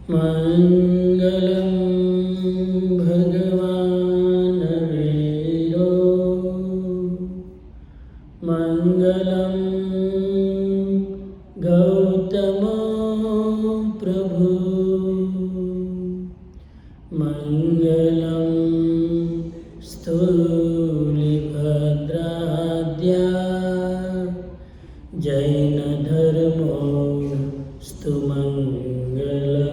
मङ्गलं भगवान् वीरो मङ्गलं गौतमो प्रभु मङ्गलं स्थूलिभद्राद्या जैनधर्मो स्तु मङ्गलम्।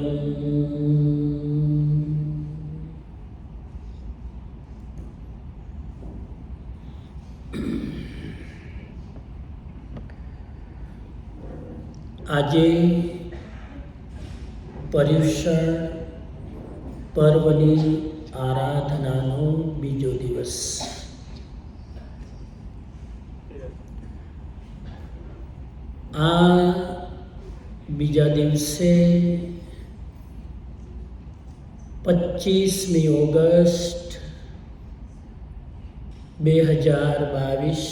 આજે પર્યુષણ પર્વની આરાધનાનો બીજો દિવસ. આ બીજા દિવસે 25મી ઓગસ્ટ 2022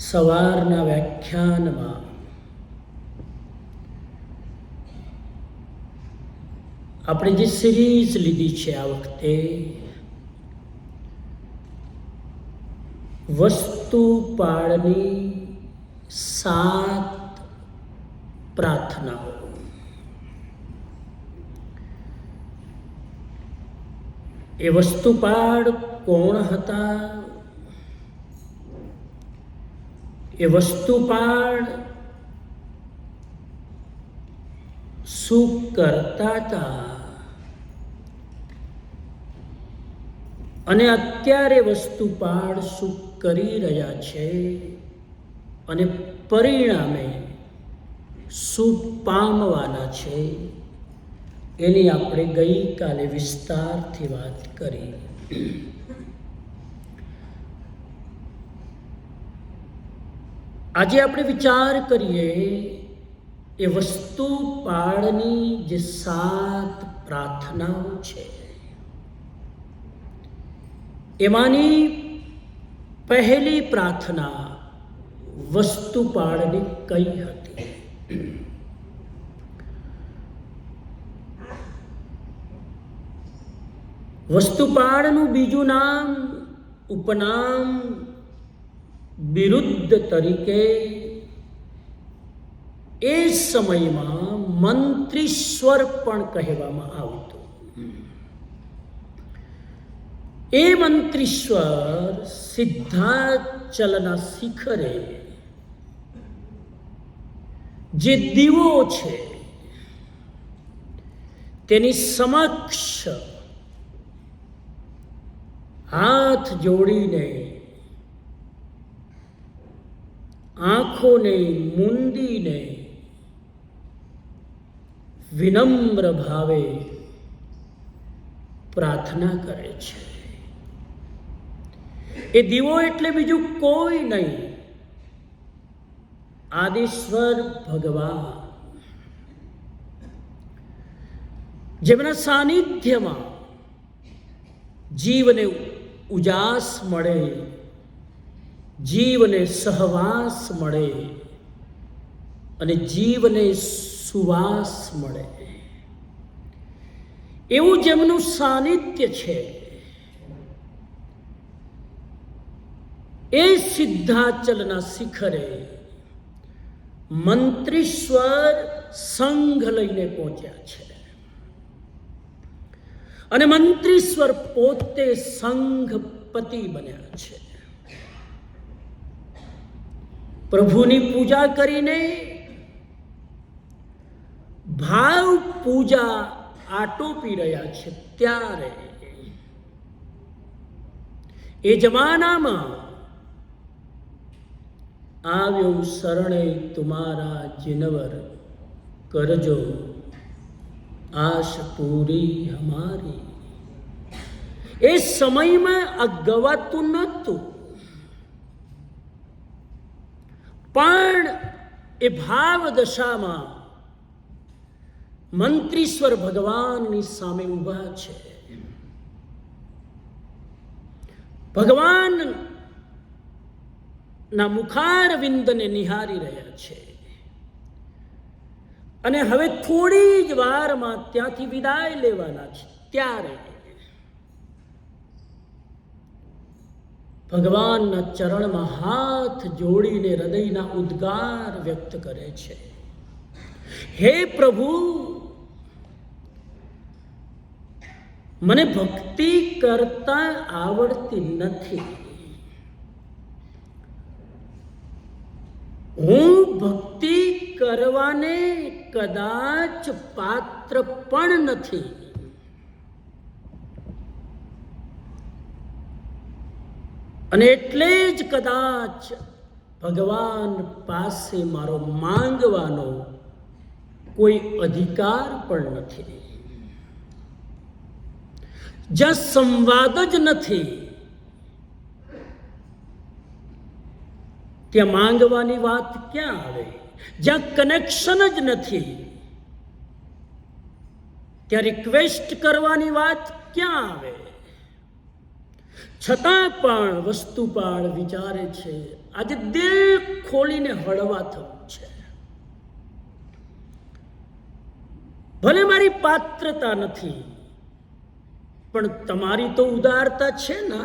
સવારના વ્યાખ્યાનમાં આપણે જે સિરીઝ લીધી છે આ વખતે વસ્તુપાળની 7 પ્રાર્થનાઓ. એ વસ્તુપાળ કોણ હતા? એ વસ્તુપાળ શું કરતા હતા અને અત્યારે વસ્તુપાળ શું કરી રહ્યા છે અને પરિણામે શું પામવાના છે એની આપણે ગઈકાલે વિસ્તારથી વાત કરી. આજે આપણે વિચાર કરીએ એ વસ્તુપાળની જે 7 પ્રાર્થનાઓ છે એમાંની પહેલી પ્રાર્થના વસ્તુપાળની કઈ હતી? વસ્તુપાળનું બીજું નામ, ઉપનામ, બિરુદ્ધ તરીકે એ સમયમાં મંત્રીશ્વર પણ કહેવામાં આવતું. એ મંત્રીશ્વર સિદ્ધાચલના શિખરે જે દીવો છે તેની સમક્ષ હાથ જોડીને આંખોને મૂંદીને વિનમ્ર ભાવે પ્રાર્થના કરે છે. એ દીવો એટલે બીજું કોઈ નહીં, આદિશ્વર ભગવાન, જેમના સાનિધ્યમાં જીવને ઉજાસ મળે, જીવને સહવાસ મળે અને જીવને સુવાસ મળે એવું જેમનું સાનિધ્ય છે એ સિદ્ધાચલના શિખરે મંત્રીશ્વર સંઘ લઈને પહોંચ્યા છે અને મંત્રીશ્વર પોતે સંઘપતિ બન્યા છે. પ્રભુની પૂજા કરીને ભાવ પૂજા આટોપી રહ્યા છે ત્યારે એ જમાનામાં આવ્યો શરણે તુમારા જીનવર, કરજો આશ પૂરી હમારી. એ સમયમાં આ ગવાતું નહોતું, પણ એ ભાવ દશામાં મંત્રીશ્વર ભગવાનની સામે ઊભા છે. ભગવાન ના મુખારવિંદને નિહારી રહ્યા છે અને હવે થોડી જ વારમાં ત્યાંથી વિદાય લેવાના છે. ત્યારે ભગવાનના ચરણમાં હાથ જોડીને હૃદયના ઉદ્ગાર વ્યક્ત કરે છે. હે પ્રભુ, મને ભક્તિ કરતા આવડતી નથી. હું ભક્તિ કરવાને કદાચ પાત્ર પણ નથી. અને એટલે જ કદાચ ભગવાન પાસે મારો માંગવાનો કોઈ અધિકાર પણ નથી. જ્યાં સંવાદ જ નથી ત્યાં માંગવાની વાત ક્યાં આવે? જ્યાં કનેક્શન જ નથી ત્યાં રિક્વેસ્ટ કરવાની વાત ક્યાં આવે? છતાં પણ વસ્તુપાળ વિચારે છે, આજે દિલ ખોલીને હળવા થવું છે. ભલે મારી પાત્રતા નથી, પણ તમારી તો ઉદારતા છે ને.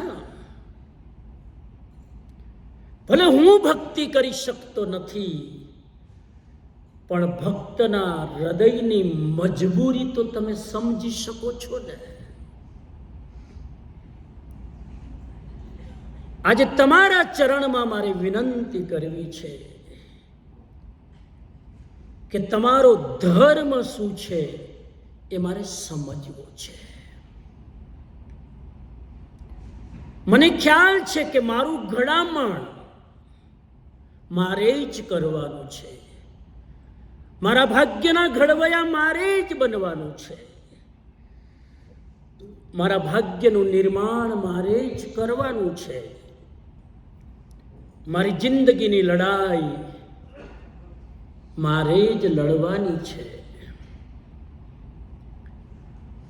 ભલે હું ભક્તિ કરી શકતો નથી, પણ ભક્તના હૃદયની મજબૂરી તો તમે સમજી શકો છો ને. આજે તમારા ચરણમાં મારે વિનંતી કરવી છે કે તમારો ધર્મ શું છે એ મારે સમજવો છે. મને ખ્યાલ છે કે મારું ઘડામણ મારે જ કરવાનું છે. મારા ભાગ્યના ઘડવયા મારે જ બનવાનું છે. મારા ભાગ્યનું નિર્માણ મારે જ કરવાનું છે. મારી જિંદગીની લડાઈ મારે જ લડવાની છે.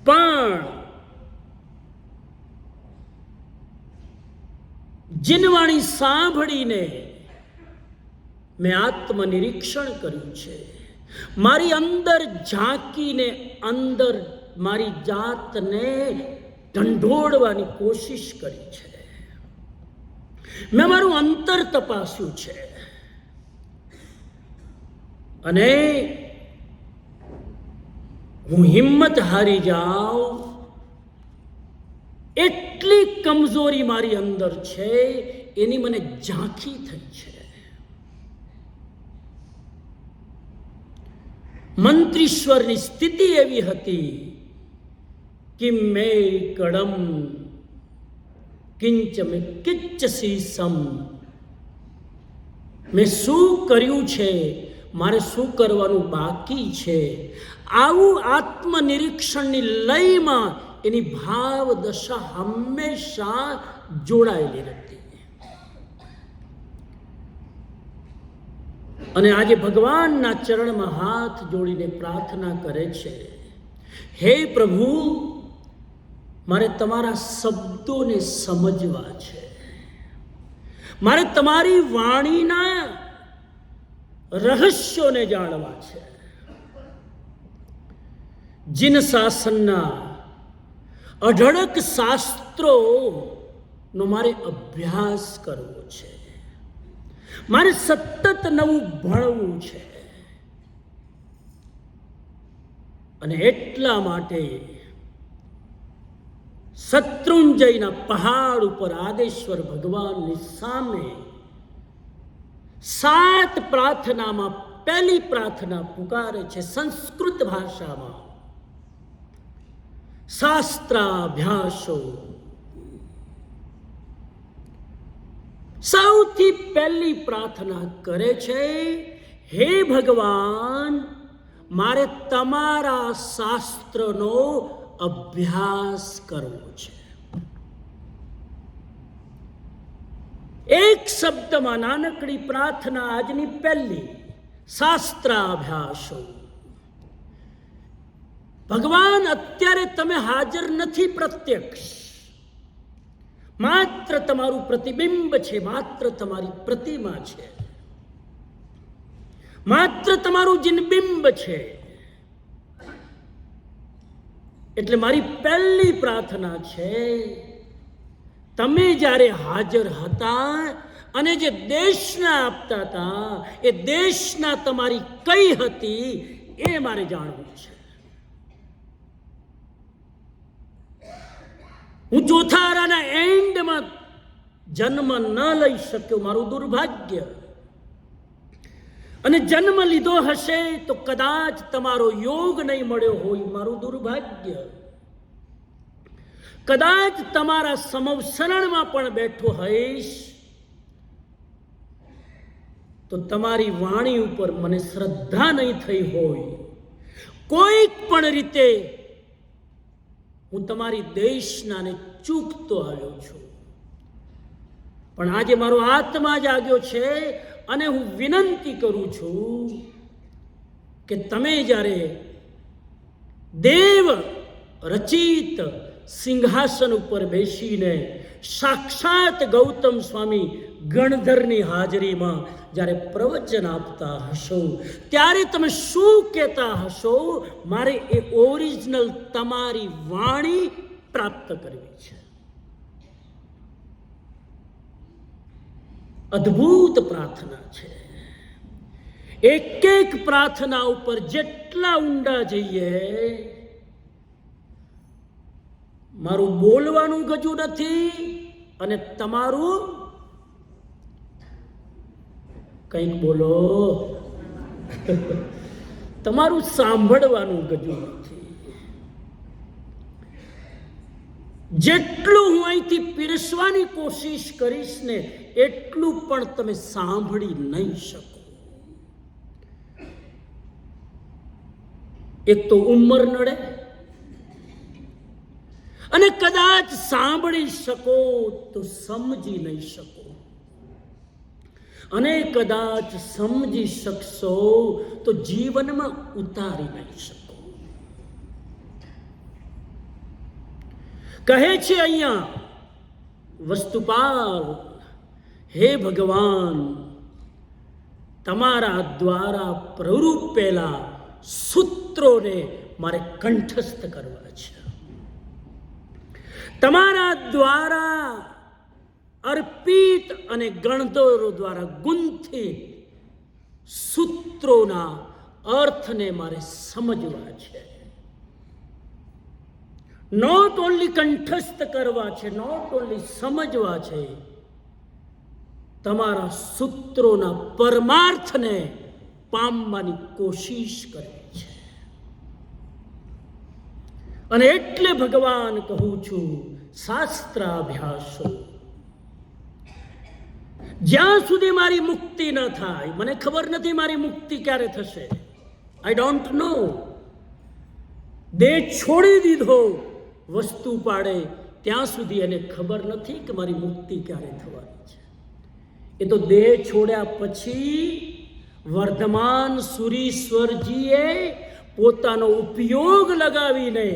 પણ જીનવાણી સાંભળીને મેં આત્મનિરીક્ષણ કર્યું છે. મારી અંદર ઝાંકીને અંદર મારી જાતને ઢંઢોળવાની કોશિશ કરી છે. મેં મારું અંતર તપાસ્યું છે અને હું હિંમત હારી જાઉં એટલી કમજોરી મારી અંદર છે એની મને ઝાંખી થઈ છે. મંત્રીશ્વરની સ્થિતિ એવી હતી કે મેં કડમ કિંચ મેં કિચ્છસી સમ. મેં શું કર્યું છે, મારે શું કરવાનું બાકી છે, આવું આત્મનિરીક્ષણની લયમાં એની ભાવ દશા હંમેશા જોડાયેલી રહેતી. અને આજે ભગવાનના ચરણમાં હાથ જોડીને પ્રાર્થના કરે છે, હે પ્રભુ, મારે તમારા શબ્દોને સમજવા છે. મારે તમારી વાણીના રહસ્યોને જાણવા છે. જીન શાસનના અઢળક શાસ્ત્રોનો મારે અભ્યાસ કરવો છે. મારે સતત નવું ભણવું છે. અને એટલા માટે શત્રુંજયના પહાડ ઉપર આદેશ્વર ભગવાનની સામે 7 પ્રાર્થનામાં પહેલી પ્રાર્થના પુકારે છે સંસ્કૃત ભાષામાં, શાસ્ત્રાભ્યાસો. સૌથી પહેલી પ્રાર્થના કરે છે, હે ભગવાન, મારે તમારા શાસ્ત્રનો અભ્યાસ કરવો છે. એક શબ્દમાં નાનકડી પ્રાર્થના આજની પહેલી, શાસ્ત્રાભ્યાસો. ભગવાન, અત્યારે તમે હાજર નથી પ્રત્યક્ષ, માત્ર તમારું પ્રતિબિંબ છે, માત્ર તમારી પ્રતિમા છે, માત્ર તમારું જીનબિંબ છે. એટલે મારી પહેલી પ્રાર્થના છે, તમે જ્યારે હાજર હતા અને જે દેશના આપતા હતા એ દેશના તમારી કઈ હતી એ મારે જાણવું છે. હું ચોથા આરાના એન્ડમાં જન્મ ન લઈ શક્યો, મારું દુર્ભાગ્ય. અને જન્મ લીધો હશે તો કદાચ તમારો યોગ નહીં મળ્યો હોય, મારું દુર્ભાગ્ય. કદાચ તમારા સમવસરણમાં પણ બેઠો હોઈશ તો તમારી વાણી ઉપર મને શ્રદ્ધા નહીં થઈ હોય. કોઈક પણ રીતે હું તમારી દેશનાને ચૂકતો આવ્યો છું. પણ આજે મારો આત્મા જાગ્યો છે અને હું વિનંતી કરું છું કે તમે જ્યારે દેવ રચિત સિંહાસન ઉપર બેસીને સાક્ષાત ગૌતમ સ્વામી ગણધરની હાજરીમાં જ્યારે પ્રવચન આપતા હશો ત્યારે તમે શું કહેતા હશો, મારે એ ઓરિજિનલ તમારી વાણી પ્રાપ્ત કરવી છે. અદ્ભુત પ્રાર્થના છે. એક એક પ્રાર્થના ઉપર જેટલા ઊંડા જઈએ, મારું બોલવાનું ગજુ નથી અને તમારું કંઈક બોલો તમારું સાંભળવાનું ગજુ નથી. જેટલું હું અહીંથી પીરસવાની કોશિશ કરીશ ને એટલું પણ તમે સાંભળી નહીં શકો. એક તો ઉંમર નડે, અને કદાચ સાંભળી શકો તો સમજી નહીં શકો, અને કદાચ સમજી શકશો તો જીવનમાં ઉતારી નહીં શકો. કહે છે અહીંયા વસ્તુપાલ, હે ભગવાન, તમારા દ્વારા પ્રવૃત્તેલા સૂત્રોને મારે કંઠસ્થ કરવા છે. તમારા દ્વારા અર્પિત અને ગણધરો દ્વારા ગુંથિત સૂત્રોના અર્થને મારે સમજવા છે. નોટ ઓનલી કંઠસ્થ કરવા છે, નોટ ઓનલી સમજવા છે, તમારા સૂત્રોના પરમાર્થને પામવાની કોશિશ કરવી છે. અને એટલે ભગવાન કહું છું, શાસ્ત્રાભ્યાસો જ્યાં સુધી મારી મુક્તિ ન થાય, મને ખબર નથી મારી મુક્તિ ક્યારે થશે, આઈ ડોન્ટ નો. દેહ છોડી દીધો વસ્તુ પાડે ત્યાં સુધી એને ખબર નથી કે મારી મુક્તિ ક્યારે થવાની છે. એ તો દેહ છોડ્યા પછી વર્ધમાન સુરીશ્વરજીએ પોતાનો ઉપયોગ લગાવીને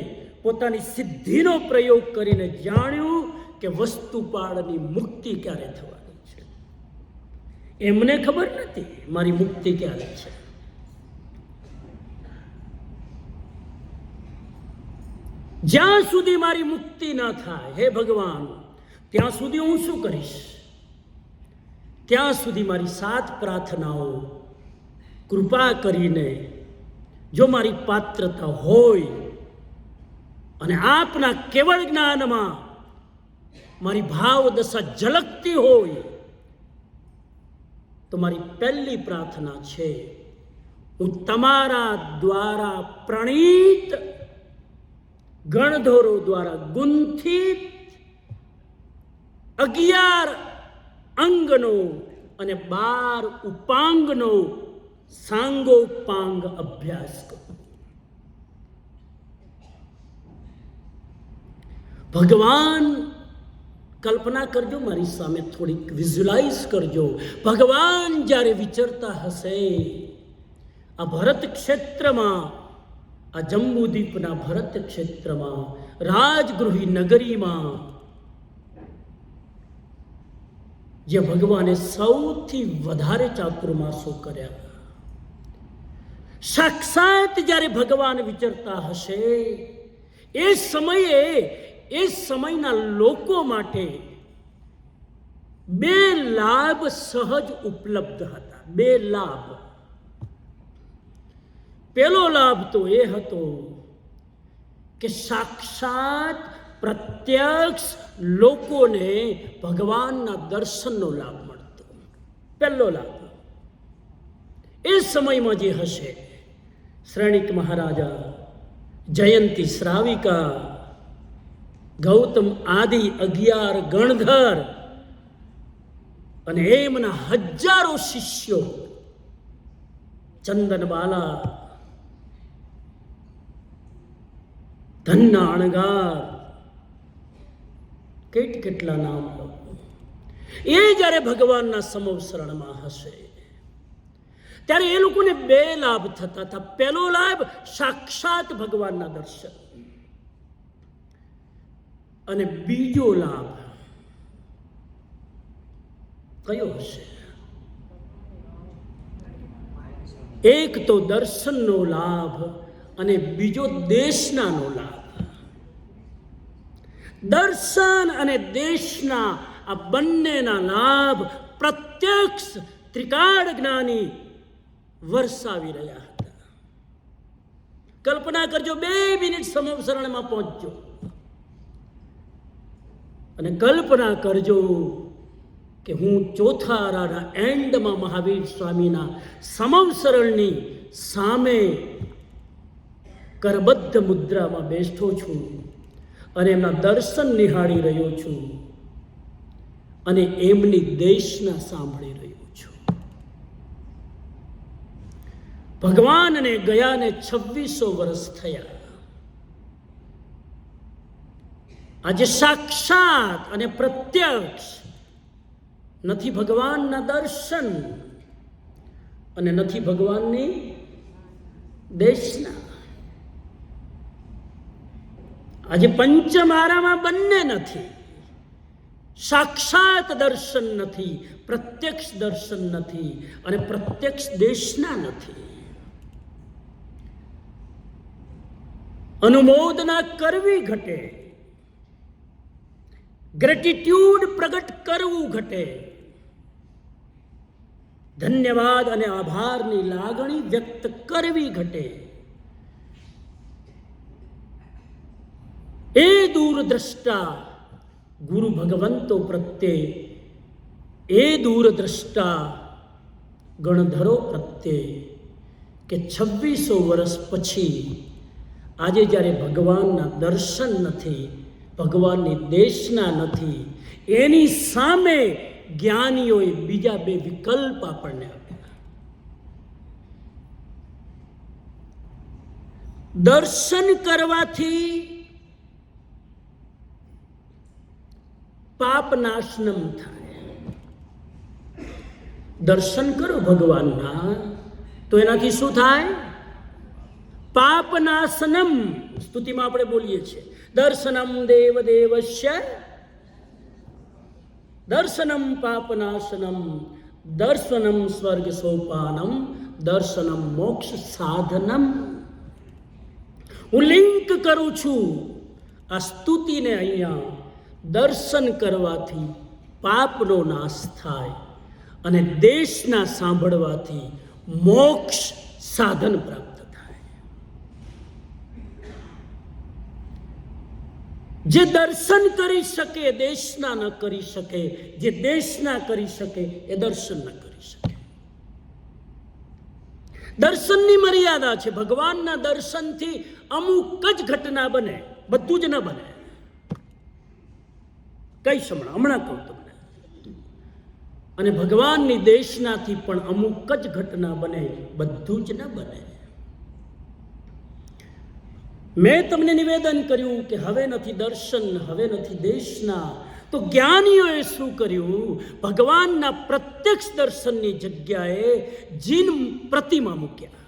પોતાની સિદ્ધિનો પ્રયોગ કરીને જાણ્યું કે વસ્તુપાળની મુક્તિ ક્યારે થવાની છે. એમને ખબર નથી મારી મુક્તિ ક્યારે છે. જ્યાં સુધી મારી મુક્તિ ના થાય, હે ભગવાન, ત્યાં સુધી હું શું કરીશ? ત્યાં સુધી મારી 7 પ્રાર્થનાઓ કૃપા કરીને, જો મારી પાત્રતા હોય અને આપના કેવળ જ્ઞાનમાં મારી ભાવ દશા ઝલકતી હોય તો મારી પહેલી પ્રાર્થના છે, હું તમારા દ્વારા પ્રણીત ગણધરો દ્વારા ગુંથિત 11 અંગનો અને 12 ઉપાંગનો સાંગોપાંગ અભ્યાસ કરો. ભગવાન, કલ્પના કરજો, મારી સામે થોડીક વિઝ્યુલાઇઝ કરજો. ભગવાન જ્યારે વિચરતા હશે આ ભરત ક્ષેત્રમાં, આ જંબુદ્વીપના ભરત ક્ષેત્રમાં, રાજગૃહી નગરીમાં, જે ભગવાને સૌથી વધારે ચાતુર્માસો કર્યા, સાક્ષાત જ્યારે ભગવાન વિચરતા હશે એ સમયના લોકો માટે બે લાભ સહજ ઉપલબ્ધ હતા. બે લાભ. પહેલો લાભ તો એ હતો કે સાક્ષાત પ્રત્યક્ષ લોકોને ભગવાનના દર્શનનો લાભ મળતો. પહેલો લાભ. એ સમયમાં જે હશે શ્રેણિક મહારાજા, જયંતી શ્રાવિકા, ગૌતમ આદિ 11 ગણધર અને એમના હજારો શિષ્યો, ચંદનબાલા, ધન્ના અણગાર, કેટલા નામ લો, એ જ્યારે ભગવાનના સમવસરણમાં હશે ત્યારે એ લોકોને બે લાભ થતા હતા. પહેલો લાભ સાક્ષાત ભગવાનના દર્શન, અને બીજો લાભ કયો હશે? એક તો દર્શનનો લાભ અને બીજો દેશનાનો લાભ. દર્શન અને દેશના આ બંનેના લાભ પ્રત્યક્ષ ત્રિકાળ જ્ઞાની વરસાવી રહ્યા હતા. કલ્પના કરજો, 2 મિનિટ સમવસરણમાં પહોંચજો અને કલ્પના કરજો કે હું ચોથા આરાના એન્ડમાં મહાવીર સ્વામીના સમવસરણની સામે કરબદ્ધ મુદ્રામાં બેઠો છું અને એમના દર્શન નિહાળી રહ્યો છું અને એમની દેશના સાંભળી રહ્યો છું. ભગવાનને ગયાને 2600 વર્ષ થયા. આજે સાક્ષાત અને પ્રત્યક્ષ નથી ભગવાનના દર્શન અને નથી ભગવાનની દેશના. આજે પંચમારામાં બંને નથી. સાક્ષાત દર્શન નથી, પ્રત્યક્ષ દર્શન નથી અને પ્રત્યક્ષ દેશના નથી. અનુમોદના કરવી ઘટે, ગ્રેટિટ્યુડ પ્રગટ કરવું ઘટે, ધન્યવાદ અને આભારની લાગણી વ્યક્ત કરવી ઘટે. એ દૂરદ્રષ્ટા ગુરુ ભગવંતો પ્રત્યે, એ દૂરદ્રષ્ટા ગણધરો પ્રત્યે કે 2600 વર્ષ પછી આજે જ્યારે ભગવાનના દર્શન નથી, ભગવાનની દેશના નથી, એની સામે જ્ઞાનીઓએ બીજા 2 વિકલ્પ આપણને આપ્યા. દર્શન કરવાથી પાપ નાશનમ થાય. દર્શન કરો ભગવાનના તો એનાથી શું થાય? પાપ નાશનમ. સ્તુતિમાં આપણે બોલીએ છીએ, દર્શનમ દેવ દેવસ્ય, દર્શનમ પાપનાશનમ, દર્શનમ સ્વર્ગ સોપાનમ, દર્શનમ મોક્ષ સાધનમ. હું લિંક કરું છું આ સ્તુતિને અહીંયા. દર્શન કરવાથી પાપનો નાશ થાય અને દેશના સાંભળવાથી મોક્ષ સાધન પ્રાપ્ત થાય. જે દર્શન કરી શકે દેશના ન કરી શકે, જે દેશના કરી શકે એ દર્શન ન કરી શકે. દર્શનની મર્યાદા છે. ભગવાનના દર્શનથી અમુક જ ઘટના બને, બધું જ ન બને. કઈ હમણાં કહું તમને. અને ભગવાનની દેશનાથી પણ અમુક જ ઘટના બને, બધું જ ન બને. મેં તમને નિવેદન કર્યું કે હવે નથી દર્શન, હવે નથી દેશના. તો જ્ઞાનીઓએ શું કર્યું? ભગવાનના પ્રત્યક્ષ દર્શનની જગ્યાએ જીન પ્રતિમા મૂક્યા.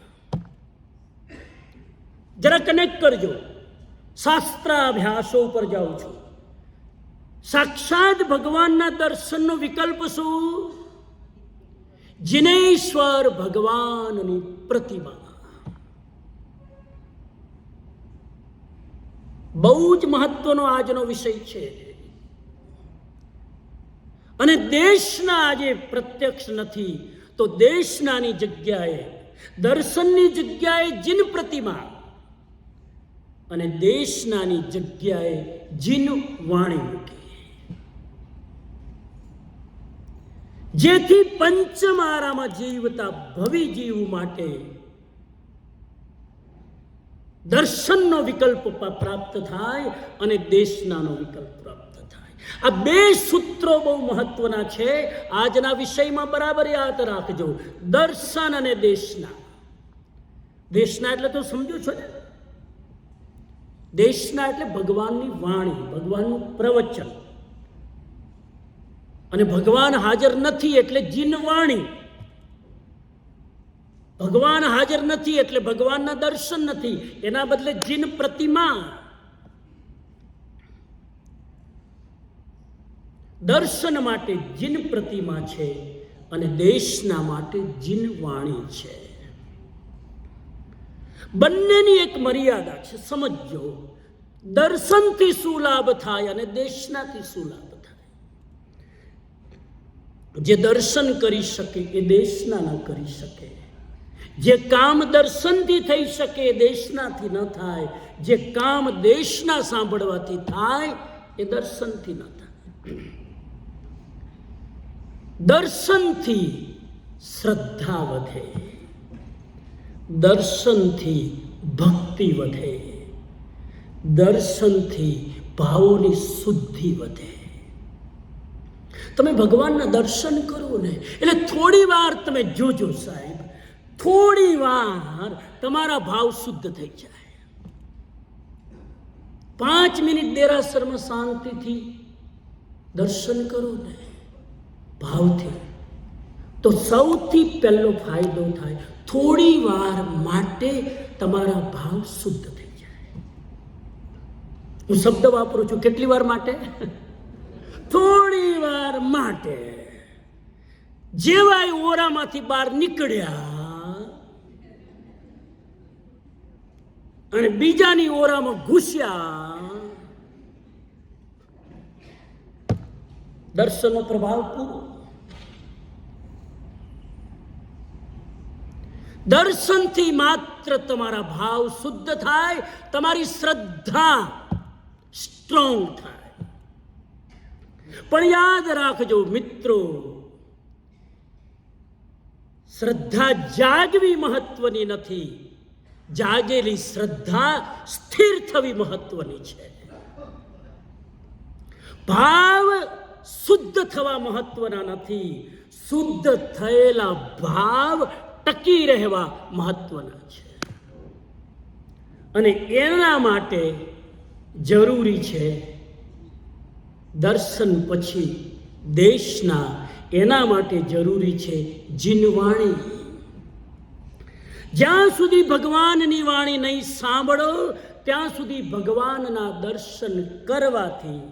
જરા કનેક્ટ કરજો. શાસ્ત્રાભ્યાસો ઉપર જાઉં છું. સાક્ષાત ભગવાનના દર્શનનો વિકલ્પ શું? જિનેશ્વર ભગવાનની પ્રતિમા. બહુ જ મહત્વનો આજનો વિષય છે. અને દેશના આજે પ્રત્યક્ષ નથી તો દેશનાની જગ્યાએ, દર્શનની જગ્યાએ જીન પ્રતિમા અને દેશનાની જગ્યાએ જીન વાણી મૂકી, જેથી પંચમારામાં જીવતા ભવિ જીવ માટે દર્શનનો વિકલ્પ પ્રાપ્ત થાય અને દેશનાનો વિકલ્પ પ્રાપ્ત થાય. આ બે સૂત્રો બહુ મહત્વના છે. આજના વિષયમાં બરાબર યાદ રાખજો. દર્શન અને દેશના. દેશના એટલે તો સમજો છો ને, દેશના એટલે ભગવાનની વાણી, ભગવાનનું પ્રવચન. અને ભગવાન હાજર નથી એટલે જીન વાણી. ભગવાન હાજર નથી એટલે ભગવાનના દર્શન નથી, એના બદલે જીન પ્રતિમા. દર્શન માટે જીન પ્રતિમા છે અને દેશના માટે જીન વાણી છે. બંનેની એક મર્યાદા છે, સમજો. દર્શનથી શું લાભ થાય અને દેશનાથી શું લાભ થાય? જે દર્શન કરી શકે એ દેશના ન કરી શકે. જે કામ દર્શનથી થઈ શકે એ દેશનાથી ન થાય. જે કામ દેશના સાંભળવાથી થાય એ દર્શનથી ન થાય. દર્શનથી શ્રદ્ધા વધે, દર્શનથી ભક્તિ વધે, દર્શનથી ભાવોની શુદ્ધિ વધે. તમે ભગવાનના દર્શન કરો ને એટલે થોડી વાર તમે જોજો સાહેબ, થોડી વાર તમારા ભાવ શુદ્ધ થઈ જાય. 5 મિનિટ દેરાસરમાં શાંતિથી દર્શન કરો ને ભાવથી, તો સૌથી પહેલો ફાયદો થાય, થોડી વાર માટે તમારા ભાવ શુદ્ધ થઈ જાય. હું શબ્દ વાપરું છું, કેટલી વાર માટે? થોડી વાર માટે. જેવાય ઓરામાંથી બહાર નીકળ્યા અને બીજાની ઓરામાં ઘૂસ્યા, દર્શનનો પ્રભાવ પૂરો. દર્શનથી માત્ર તમારા ભાવ શુદ્ધ થાય, તમારી શ્રદ્ધા સ્ટ્રોંગ થાય. પણ યાદ રાખજો મિત્રો, શ્રદ્ધા જાગવી મહત્વની નથી, જાગેલી શ્રદ્ધા સ્થિર થવી મહત્વની છે. ભાવ શુદ્ધ થવા મહત્વના નથી, શુદ્ધ થયેલા ભાવ ટકી રહેવા મહત્વના છે. અને એના માટે જરૂરી છે દર્શન પછી દેશના, એના માટે જરૂરી છે જીનવાણી. જ્યાં સુધી ભગવાનની વાણી નહીં સાંભળો ત્યાં સુધી ભગવાનના દર્શન કરવાથી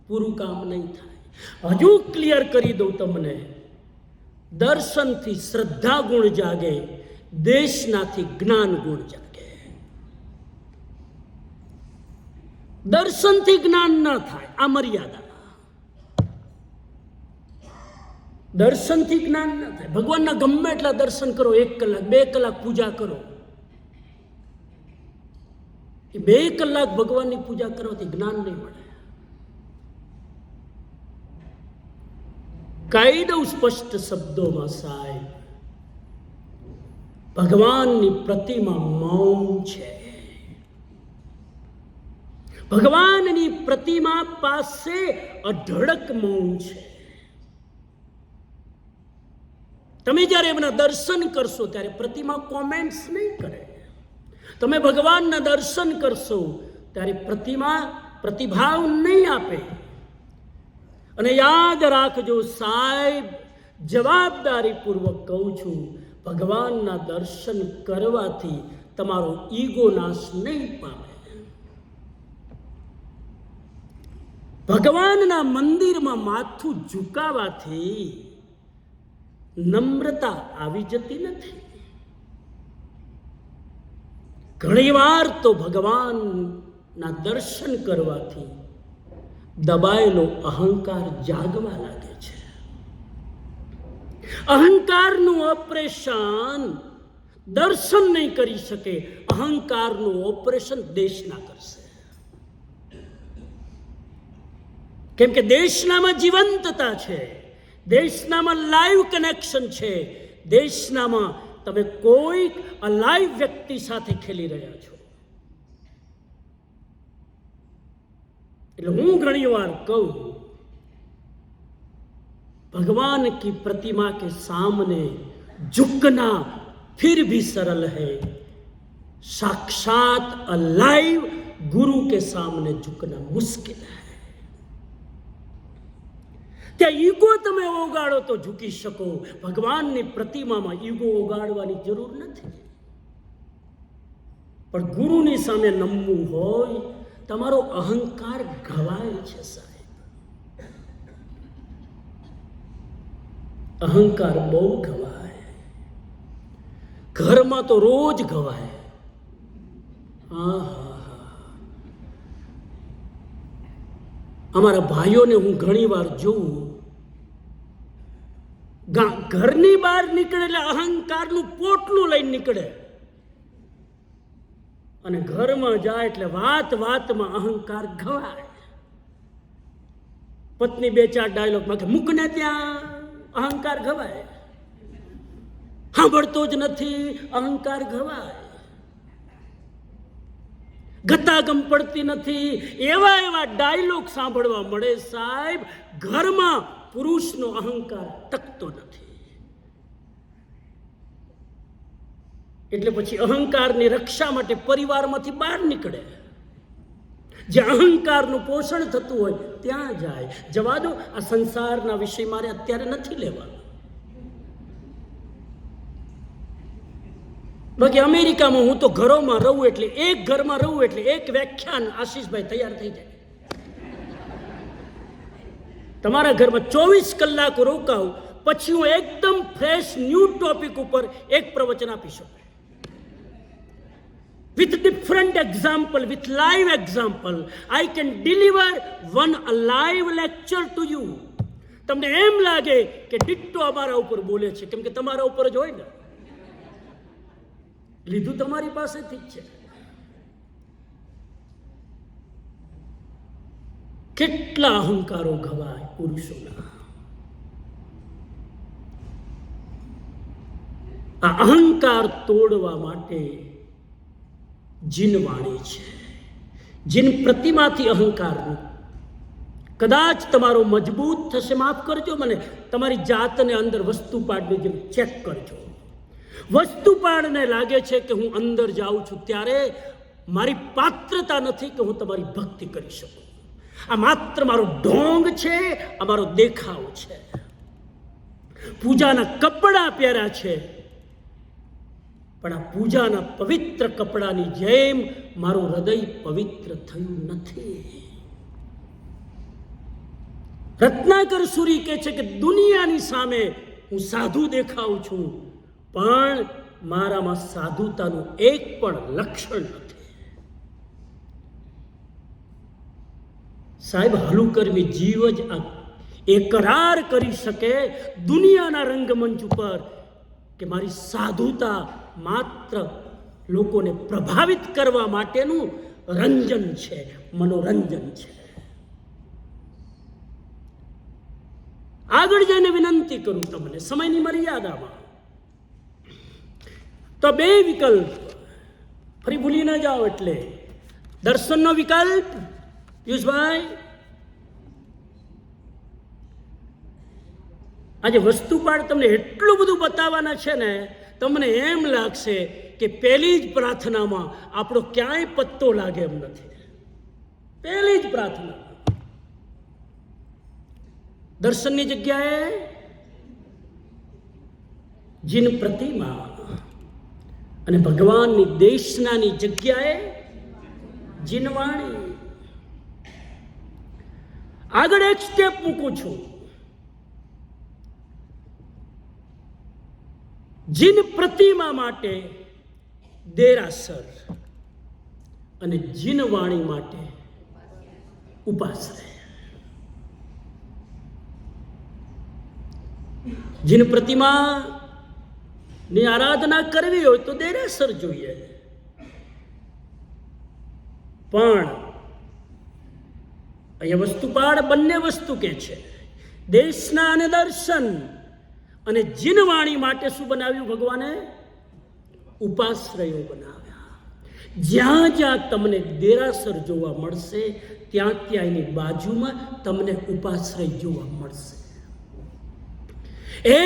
પૂરું કામ નહીં થાય. હજુ ક્લિયર કરી દઉં તમને, દર્શનથી શ્રદ્ધા ગુણ જાગે, દેશનાથી જ્ઞાન ગુણ જાગે. દર્શનથી જ્ઞાન ન થાય, આ મર્યાદા. દર્શનથી જ્ઞાન ન થાય. ભગવાનના ગમે એટલા દર્શન કરો, 1 કલાક 2 કલાક પૂજા કરો, એ 2 કલાક ભગવાનની પૂજા કરવાથી જ્ઞાન નહીં મળે. કહી દઉં સ્પષ્ટ શબ્દોમાં સાહેબ, ભગવાનની પ્રતિમા મૌન છે. ભગવાનની પ્રતિમા પાસે અઢળક મૌન છે. તમે જ્યારે એમના દર્શન કરશો ત્યારે પ્રતિમા કોમેન્ટ્સ નહીં કરે. તમે ભગવાનના દર્શન કરશો ત્યારે પ્રતિમા પ્રતિભાવ નહીં આપે. અને યાદ રાખજો સાહેબ, જવાબદારીપૂર્વક કહું છું, ભગવાનના દર્શન કરવાથી તમારો ઈગો નાશ નહીં પામે. ભગવાનના મંદિરમાં માથું ઝુકાવવાથી નમ્રતા આવી જતી નથી. ઘણીવાર તો ભગવાન ના દર્શન કરવાથી દબાયેલો અહંકાર જાગવા લાગે છે. અહંકારનું ઓપરેશન દર્શન નહીં કરી શકે, અહંકારનું ઓપરેશન દેશના કરશે. કેમ કે દેશનામાં જીવંતતા છે, દેશનામાં લાઈવ કનેક્શન છે, દેશનામાં તમે કોઈ અલાઈવ વ્યક્તિ સાથે ખેલી રહ્યા છો. એટલે હું ઘણી વાર કહું, भगवान की प्रतिमा के सामने झुकना फिर भी सरल है, साक्षात अलाइव गुरु के सामने झुकना मुश्किल है. क्या ईगो તમે ઓગાળો તો ઝૂકી શકો, ભગવાનની પ્રતિમામાં ઈગો ઓગાળવાની જરૂર નથી. પણ ગુરુની સામે નમવું હોય, તમારો અહંકાર ઘવાય છે સાહેબ. અહંકાર બહુ ઘવાય, ઘરમાં તો રોજ ઘવાય. અમારા ભાઈઓને હું ઘણી વાર જોઉં, ઘરની બહાર નીકળે એટલે અહંકારનું પોટલું લઈને નીકળે, અને ઘરમાં જાય એટલે વાત વાતમાં અહંકાર ઘવાય. પત્ની બે ચાર ડાયલોગ માં મૂકને ત્યાં અહંકાર ઘવાય, સાંભળતો જ નથી અહંકાર ઘવાય, ગતાગમ પડતી નથી, એવા એવા ડાયલોગ સાંભળવા મળે સાહેબ. ઘરમાં પુરુષનો અહંકાર ટકતો નથી. એટલે પછી અહંકારની રક્ષા માટે પરિવારમાંથી બહાર નીકળે, જે અહંકારનું પોષણ થતું હોય ત્યાં જાય. જવા દો, આ સંસારના વિષય મારે અત્યારે નથી લેવાનો. બાકી અમેરિકામાં હું તો ઘરોમાં રહું એટલે એક ઘરમાં રહું એટલે એક વ્યાખ્યાન આશીષભાઈ તૈયાર થઈ જાય. તમારા ઘરમાં 24 કલાક રોકાવું પછી હું એકદમ ફ્રેશ ન્યૂ ટોપિક ઉપર એક પ્રવચન આપી શકું, with different example, with live example. I can deliver one alive lecture to you. તમને એમ લાગે કે ડિટ્ટો અમારા ઉપર બોલે છે, કેમ કે તમારા ઉપર જ હોય ને, લીધું તમારી પાસેથી જ છે. કેટલા અહંકારો ઘવાય પુરુષોના. આ અહંકાર તોડવા માટે જીનવાણી છે. જીન પ્રતિમાથી અહંકારનું કદાચ તમારો મજબૂત થશે. માફ કરજો મને, તમારી જાતને અંદર વસ્તુપાડની જેમ ચેક કરજો. વસ્તુપાડને લાગે છે કે હું અંદર જાઉં છું ત્યારે મારી પાત્રતા નથી કે હું તમારી ભક્તિ કરી શકું. આ માત્ર મારો ઢોંગ છે, આ મારો દેખાવ છે. પૂજાના કપડાં પહેર્યા છે, પણ આ પૂજાના પવિત્ર કપડાની જેમ મારું હૃદય પવિત્ર થયું નથી. રત્નાકર સુરી કહે છે કે દુનિયાની સામે હું સાધુ દેખાઉં છું, પણ મારામાં સાધુતાનું એક પણ લક્ષણ નથી. સાહેબ, હલુકર્મી જીવ જ એકરાર કરી શકે દુનિયાના રંગમંચ ઉપર કે મારી સાધુતા માત્ર લોકોને પ્રભાવિત કરવા માટેનું રંજન છે, મનોરંજન છે. આગળ જઈને વિનંતી કરું તમને સમયની મર્યાદામાં, તો બે વિકલ્પ ફરી ભૂલી ન જાઓ. એટલે દર્શનનો વિકલ્પ, પિયુષભાઈ, આજે વસ્તુપાડ તમને એટલું બધું બતાવવાના છે ને, તમને એમ લાગશે કે પહેલી જ પ્રાર્થનામાં આપણો ક્યાંય પત્તો લાગે એમ નથી. પહેલી જ પ્રાર્થના દર્શનની જગ્યાએ જીન પ્રતિમા, અને ભગવાનની દેશનાની જગ્યાએ જીનવાણી. આગળ એક સ્ટેપ મૂકું છું. જીન પ્રતિમા માટે દેરાસર, અને જીનવાણી માટે ઉપાશ્રય. જીન પ્રતિમા ની આરાધના કરવી હોય તો દેરાસર જોઈએ, પણ અહીંયા વસ્તુપાળ બંને વસ્તુ કે છે. દેશના અને દર્શન અને જીનવાણી માટે શું બનાવ્યું ભગવાને? ઉપાશ્રયો બનાવ્યા. જ્યાં જ્યાં તમને દેરાસર જોવા મળશે ત્યાં ત્યાં એની બાજુમાં તમને ઉપાશ્રય જોવા મળશે.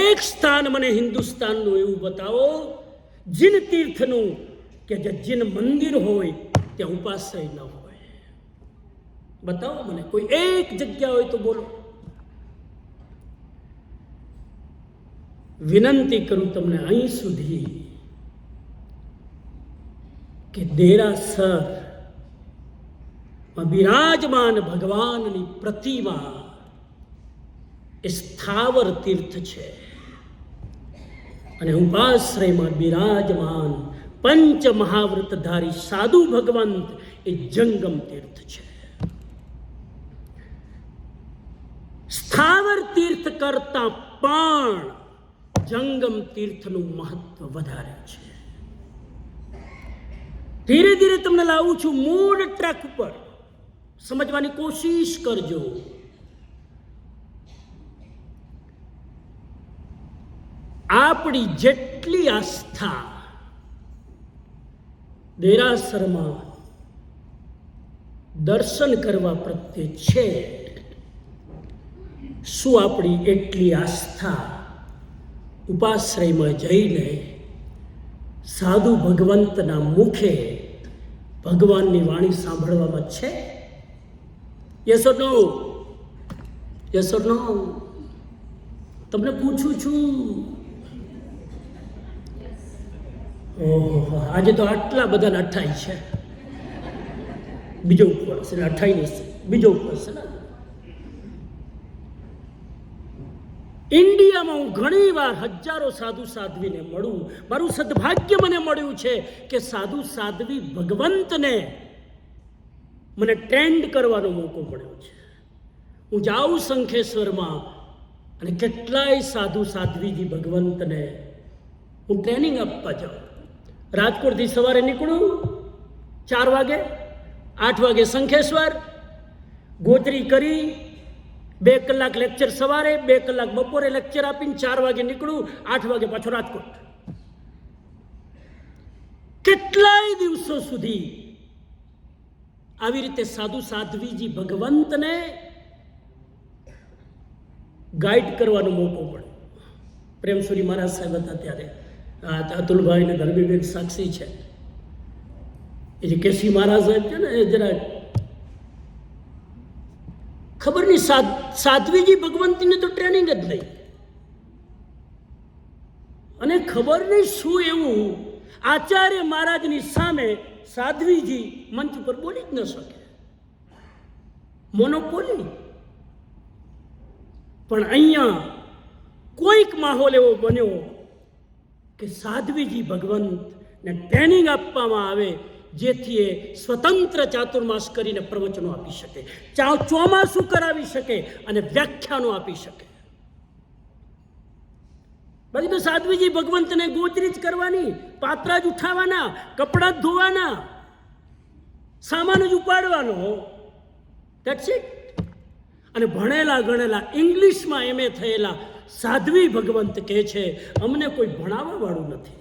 એક સ્થાન મને હિન્દુસ્તાનનું એવું બતાવો જીન તીર્થનું કે જે જીન મંદિર હોય ત્યાં ઉપાશ્રય ન હોય. બતાવો મને કોઈ એક જગ્યા હોય તો બોલો. વિનંતી કરું તમને અહીં સુધી કે દેરાસર બિરાજમાન ભગવાનની પ્રતિમા એ સ્થાવર તીર્થ છે અને ઉપાશ્રયમાં બિરાજમાન પંચ મહાવ્રતધારી સાધુ ભગવંત એ જંગમ તીર્થ છે. સ્થાવર તીર્થ કરતા પણ જંગમ તીર્થનું મહત્વ વધારે છે. ધીરે ધીરે તમને લાવું છું મૂળ ટ્રેક પર, સમજવાની કોશિશ કરજો. આપણી જેટલી આસ્થા દેરાસરમાં દર્શન કરવા પ્રત્યે છે, શું આપણી એટલી આસ્થા ઉપાશ્રયમાં જઈને સાધુ ભગવંતના મુખે ભગવાનની વાણી સાંભળવામાં છે? Yes or no? Yes or no? તમને પૂછું છું. ઓહો, આજે તો આટલા બધા 28 છે. બીજો ઉપવાસ એટલે 28 બીજો ઉપવાસ છે ને. ઇન્ડિયામાં હું ઘણી વાર હજારો સાધુ સાધ્વીને મળું. મારું સદભાગ્ય મને મળ્યું છે કે સાધુ સાધ્વી ભગવંતને મને ટ્રેન્ડ કરવાનો મોકો મળ્યો છે. હું જાઉં શંખેશ્વરમાં અને કેટલાય સાધુ સાધ્વીજી ભગવંતને હું ટ્રેનિંગ આપવા જાઉં. રાજકોટથી સવારે નીકળું 4 વાગે, 8 વાગે શંખેશ્વર, ગોત્રી કરી 2 કલાક લેક્ચર સવારે, 2 કલાક બપોરે લેક્ચર આપીને 4 વાગે નીકળું, 8 વાગે પાછો રાજકોટ. કેટલાય દિવસો સુધી આવી રીતે સાધુ સાધ્વીજી ભગવંતને ગાઈડ કરવાનો મોકો મળ્યો. પ્રેમસુરી મહારાજ સાહેબ હતા ત્યારે, અતુલભાઈ ને ધર્મીબેન સાક્ષી છે. એ જે કેસી મહારાજ સાહેબ છે ને, એ જરા ખબર નહીં સાધ્વીજી ભગવંતીને તો ટ્રેનિંગ જ નહીં, અને ખબર નહીં શું એવું આચાર્ય મહારાજની સામે સાધ્વીજી મંચ ઉપર બોલી જ ન શકે, મોનોપોલી. પણ અહીંયા કોઈક માહોલ એવો બન્યો કે સાધ્વીજી ભગવંતને ટ્રેનિંગ આપવામાં આવે જેથી એ સ્વતંત્ર ચાતુર્માસ કરીને પ્રવચનો આપી શકે, ચોમાસું કરાવી શકે અને વ્યાખ્યાનો આપી શકે. બાકી તો સાધ્વીજી ભગવંતને ગોચરી જ કરવાની, પાત્રા જ ઉઠાવવાના, કપડાં જ ધોવાના, સામાન જ ઉપાડવાનો, ધેટ્સ ઇટ. અને ભણેલા ગણેલા ઇંગ્લિશમાં એમએ થયેલા સાધ્વી ભગવંત કહે છે અમને કોઈ ભણાવવા વાળું નથી.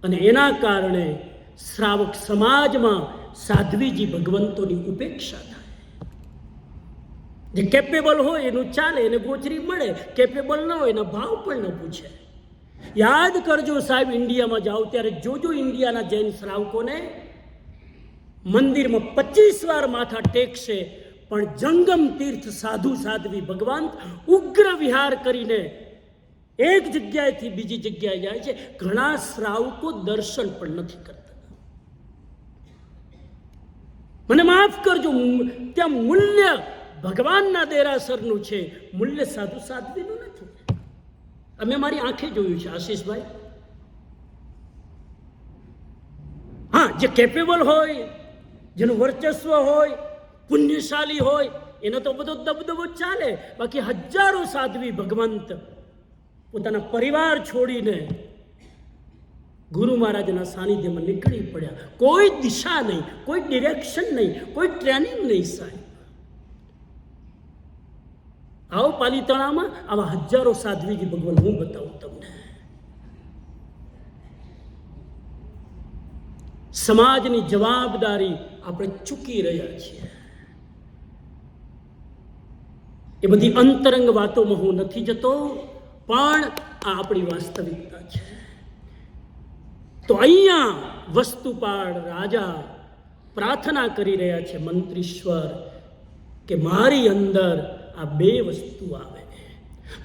અને એના કારણે શ્રાવક સમાજમાં સાધ્વીજી ભગવંતોની ઉપેક્ષા થાય. જે કેપેબલ હોય એનું ચાલે, એને ગોચરી મળે, કેપેબલ ન હોય એના ભાવ પણ ન પૂછે. યાદ કરજો સાહેબ, ઇન્ડિયામાં જાઓ ત્યારે જોજો ઇન્ડિયાના જૈન શ્રાવકોને મંદિરમાં 25 વાર માથા ટેકશે, પણ જંગમ તીર્થ સાધુ સાધ્વી ભગવંત ઉગ્ર વિહાર કરીને એક જગ્યાએથી બીજી જગ્યાએ જાય છે. ઘણા શ્રાવકો દર્શન પણ નથી કરતા. મને માફ કરજો, ત્યાં મૂલ્ય ભગવાનના દેરાસરનું છે, મૂલ્ય સાધુ સાધ્વીનું નથી. અમે મારી આંખે જોયું છે આશીષભાઈ. જે કેપેબલ હોય, જેનું વર્ચસ્વ હોય, પુણ્યશાળી હોય, એનો તો બધો દબદબો ચાલે. બાકી હજારો સાધ્વી ભગવંત પોતાના પરિવાર છોડીને ગુરુ મહારાજના સાનિધ્યમાં નીકળી પડ્યા. કોઈ દિશા નહીં, કોઈ ડિરેક્શન નહીં, કોઈ ટ્રેનિંગ નહીં સાહેબ. આવો પાલીતાણામાં આવા હજારો સાધ્વીજી ભગવાન હું બતાવું તમને. સમાજની જવાબદારી આપણે ચૂકી રહ્યા છીએ. એ બધી અંતરંગ વાતોમાં હું નથી જતો, પણ આ આપણી વાસ્તવિકતા છે. તો અહીંયા વસ્તુપાળ રાજા પ્રાર્થના કરી રહ્યા છે મંત્રીશ્વર કે મારી અંદર આ બે વસ્તુ આવે.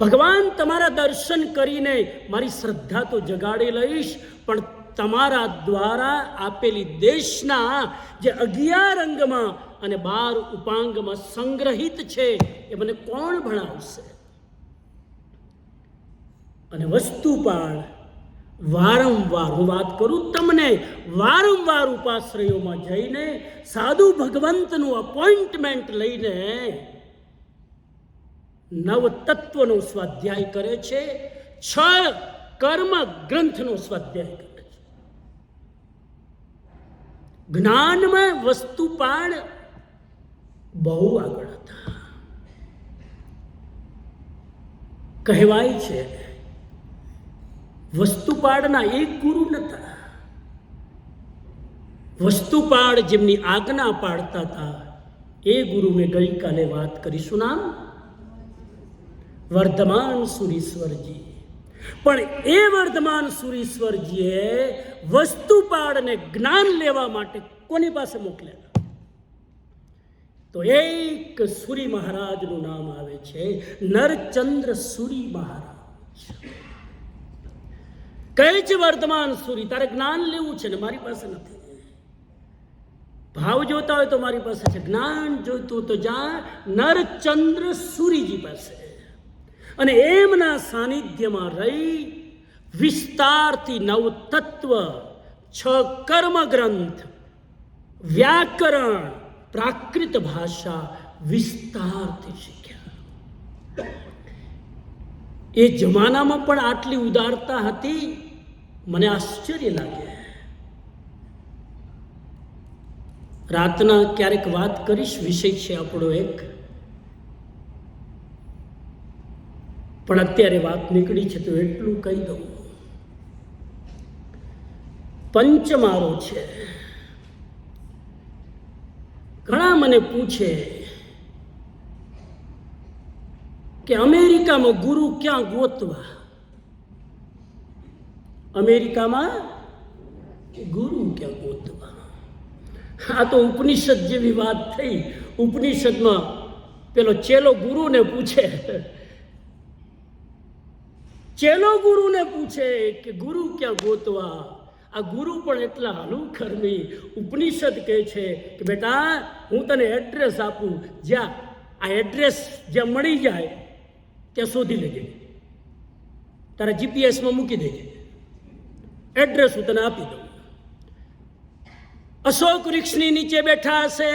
ભગવાન તમારા દર્શન કરીને મારી શ્રદ્ધા તો જગાડી લઈશ, પણ તમારા દ્વારા આપેલી દેશના જે 11 અંગમાં અને 12 ઉપાંગમાં સંગ્રહિત છે એ મને કોણ ભણાવશે? અને વસ્તુપાળ વારંવાર, હું વાત કરું તમને, વારંવાર ઉપાશ્રયોમાં જઈને સાધુ ભગવંતનું અપોઇન્ટમેન્ટ લઈને નવ તત્વનો સ્વાધ્યાય કરે છે, 6 કર્મ ગ્રંથનો સ્વાધ્યાય કરે છે. જ્ઞાનમાં વસ્તુપાળ બહુ આગળ હતા. કહેવાય છે વસ્તુપાળના એક ગુરુ નતા. વસ્તુપાળ જેમની આજ્ઞા પાડતા હતા એ ગુરુ મેં ગઈકાલે વાત કરીશું, નામ વર્ધમાન સુરીશ્વરજી. પણ એ વર્ધમાન સુરીશ્વરજીએ વસ્તુપાળને જ્ઞાન લેવા માટે કોની પાસે મોકલ્યા? તો એક સુરી મહારાજનું નામ આવે છે, નરચંદ્ર સુરી મહારાજ. કહે છે વર્ધમાન સુરી, તારે જ્ઞાન લેવું છે ને મારી પાસે નથી. ભાવ જોતા હોય તો મારી પાસે છે, જ્ઞાન જોઈતું તો જા નરચંદ્ર સુરીજી પાસે. અને એમના સાનિધ્યમાં રહી વિસ્તારથી 9 તત્વ, 6 કર્મ ગ્રંથ, વ્યાકરણ, પ્રાકૃત ભાષા વિસ્તારથી શીખ્યા. એ જમાનામાં પણ આટલી ઉદારતા હતી, મને આશ્ચર્ય લાગે. રાતના ક્યારેક વાત કરીશ, વિષય છે આપણો એક, પણ અત્યારે વાત નીકળી છે તો એટલું કહી દઉં. પંચમારો છે. ઘણા મને પૂછે કે અમેરિકામાં ગુરુ ક્યાં ગોતવા? અમેરિકામાં ગુરુ ક્યાં ગોતવા? આ તો ઉપનિષદ જેવી વાત થઈ. ઉપનિષદમાં પેલો ચેલો ગુરુને પૂછે, કે ગુરુ ક્યાં ગોતવા? આ ગુરુ પણ એટલા હલુખર્મી. ઉપનિષદ કહે છે કે બેટા, હું તને એડ્રેસ આપું, જ્યાં આ એડ્રેસ જ્યાં મળી જાય ત્યાં શોધી લેજે, તારા જીપીએસમાં મૂકી દેજે, એડ્રેસ હું તને આપી દઉં. અશોક વૃક્ષની નીચે બેઠા હશે,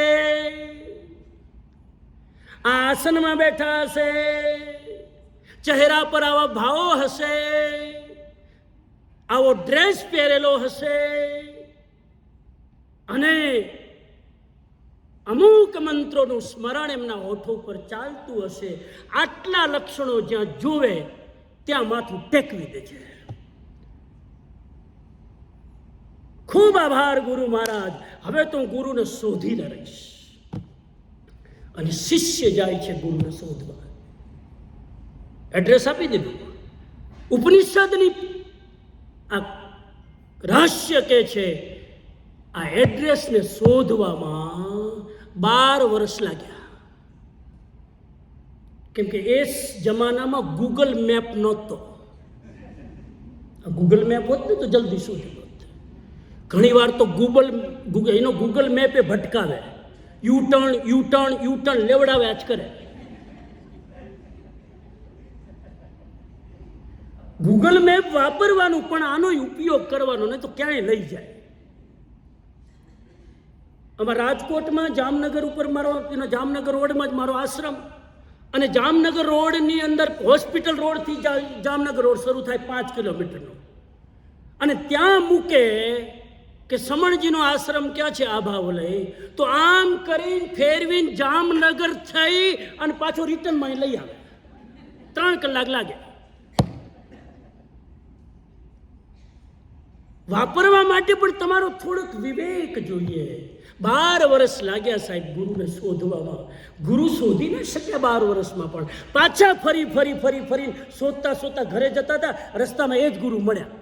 આ આસનમાં બેઠા હશે, ચહેરા પર આવા ભાવો હશે, આવો ડ્રેસ પહેરેલો હશે, અને અમુક મંત્રોનું સ્મરણ એમના હોઠો પર ચાલતું હશે. આટલા લક્ષણો જ્યાં જોવે ત્યાં માથું ટેકવી દે છે. ખૂબ આભાર ગુરુ મહારાજ, હવે તો હું ગુરુને શોધીને રહીશ. અને શિષ્ય જાય છે ગુરુને શોધવા. એડ્રેસ આપી દીધું. ઉપનિષદની આ રહસ્ય કે છે, આ એડ્રેસને શોધવામાં 12 વર્ષ લાગ્યા. કેમ કે એ જમાનામાં ગૂગલ મેપ નહોતો. ગૂગલ મેપ હોત ને તો જલ્દી શોધી હોત. ઘણી વાર તો એનો ગૂગલ મેપ એ ભટકાવે, યુ ટર્ન લેવડાવે જ કરે. ગૂગલ મેપ વાપરવાનું, પણ આનો ઉપયોગ કરવાનો, નહીં તો ક્યાંય લઈ જાય. અમારા રાજકોટમાં જામનગર ઉપર મારો જામનગર રોડમાં જ મારો આશ્રમ, અને જામનગર રોડની અંદર હોસ્પિટલ રોડથી જામનગર રોડ શરૂ થાય 5 કિલોમીટરનો, અને ત્યાં મૂકે કે સમણજીનો આશ્રમ ક્યાં છે આભાવલે, તો આમ કરીને ફેરવીને જામનગર થઈ અને પાછો રિટર્નમાં લઈ આવે, 3 કલાક લાગે. વાપરવા માટે પણ તમારો થોડોક વિવેક જોઈએ. 12 વર્ષ લાગ્યા સાહેબ ગુરુને શોધવામાં. ગુરુ શોધી ન શક્યા 12 વર્ષમાં, પણ પાછા ફરી શોધતા ઘરે જતા હતા. રસ્તામાં એ જ ગુરુ મળ્યા,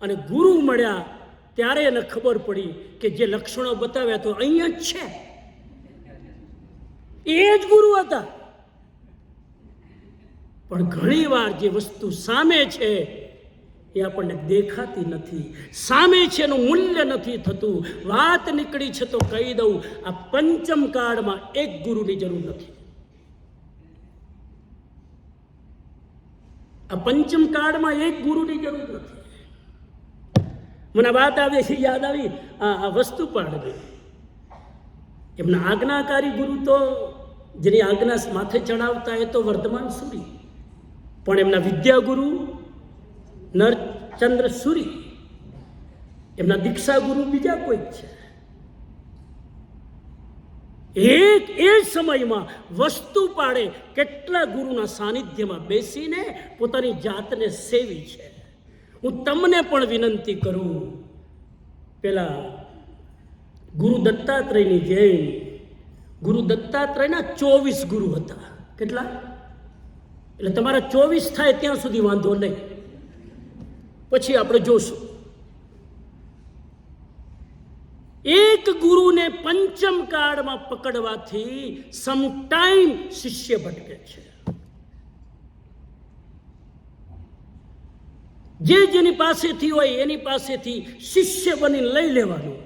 અને ગુરુ મળ્યા ત્યારે એને ખબર પડી કે જે લક્ષણો બતાવ્યા તો અહીંયા જ છે, એ જ ગુરુ હતા. પણ ઘણી વાર જે વસ્તુ સામે છે એ આપણને દેખાતી નથી, સામે છે એનું મૂલ્ય નથી થતું. વાત નીકળી છે તો કહી દઉં, આ પંચમ કાળમાં એક ગુરુની જરૂર નથી. આ પંચમ કાળમાં એક ગુરુની જરૂર નથી. મને વાત આવે છે, યાદ આવી આ વસ્તુ પાડવી. એમના આજ્ઞાકારી ગુરુ તો જેની આજ્ઞા માથે ચડાવતા એ તો વર્ધમાન સુરી, પણ એમના વિદ્યાગુરુ નરચંદ્ર સુરી, એમના દીક્ષા ગુરુ બીજા કોઈક છે. એક એ સમયમાં વસ્તુ પાડે કેટલા ગુરુના સાનિધ્યમાં બેસીને પોતાની જાતને સેવી છે. હું તમને પણ વિનંતી કરું, પેલા ગુરુ દત્તાત્રેયની જેમ, ગુરુ દત્તાત્રેયના 24 ગુરુ હતા. કેટલા? એટલે તમારા 24 થાય ત્યાં સુધી વાંધો નહીં, પછી આપણે જોશું. એક ગુરુને પંચમ કાળમાં પકડવાથી સમટાઈમ શિષ્ય ભટકે છે. જે જેની પાસેથી હોય એની પાસેથી શિષ્ય બની લઈ લેવાનું.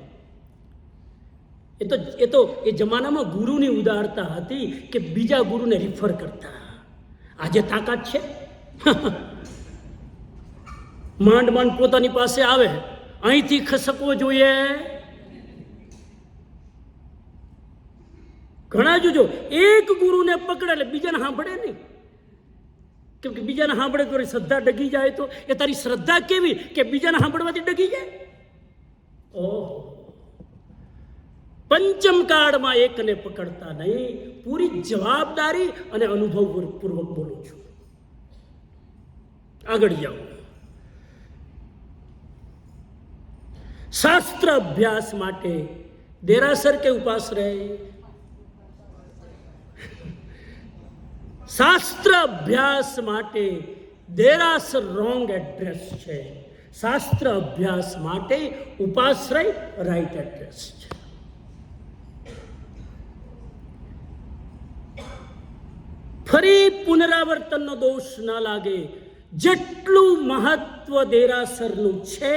એ જમાનામાં ગુરુની ઉદારતા હતી કે બીજા ગુરુને રિફર કરતા. આજે તાકાત છે, માંડ પોતાની પાસે આવે, અહીંથી ખસકવો જોઈએ. ઘણા જોજો, એક ગુરુને પકડે એટલે બીજાને સાંભળે નહીં, કેમ કે બીજાને સાંભળે તો શ્રદ્ધા ડગી જાય. તો એ તારી શ્રદ્ધા કેવી કે બીજાને સાંભળવાથી ડગી જાય? ઓહ, પંચમ કાળમાં એકને પકડતા નહીં. પૂરી જવાબદારી અને અનુભવ પૂર્વક બોલું છું. આગળ જાઓ. શાસ્ત્ર અભ્યાસ માટે દેરાસર કે ઉપાશ્રય? શાસ્ત્ર અભ્યાસ માટે દેરાસર રોંગ એડ્રેસ છે. શાસ્ત્ર અભ્યાસ માટે ઉપાશ્રય રાઈટ એડ્રેસ છે. ફરી પુનરાવર્તનનો દોષ ના લાગે. જેટલું મહત્વ દેરાસરનું છે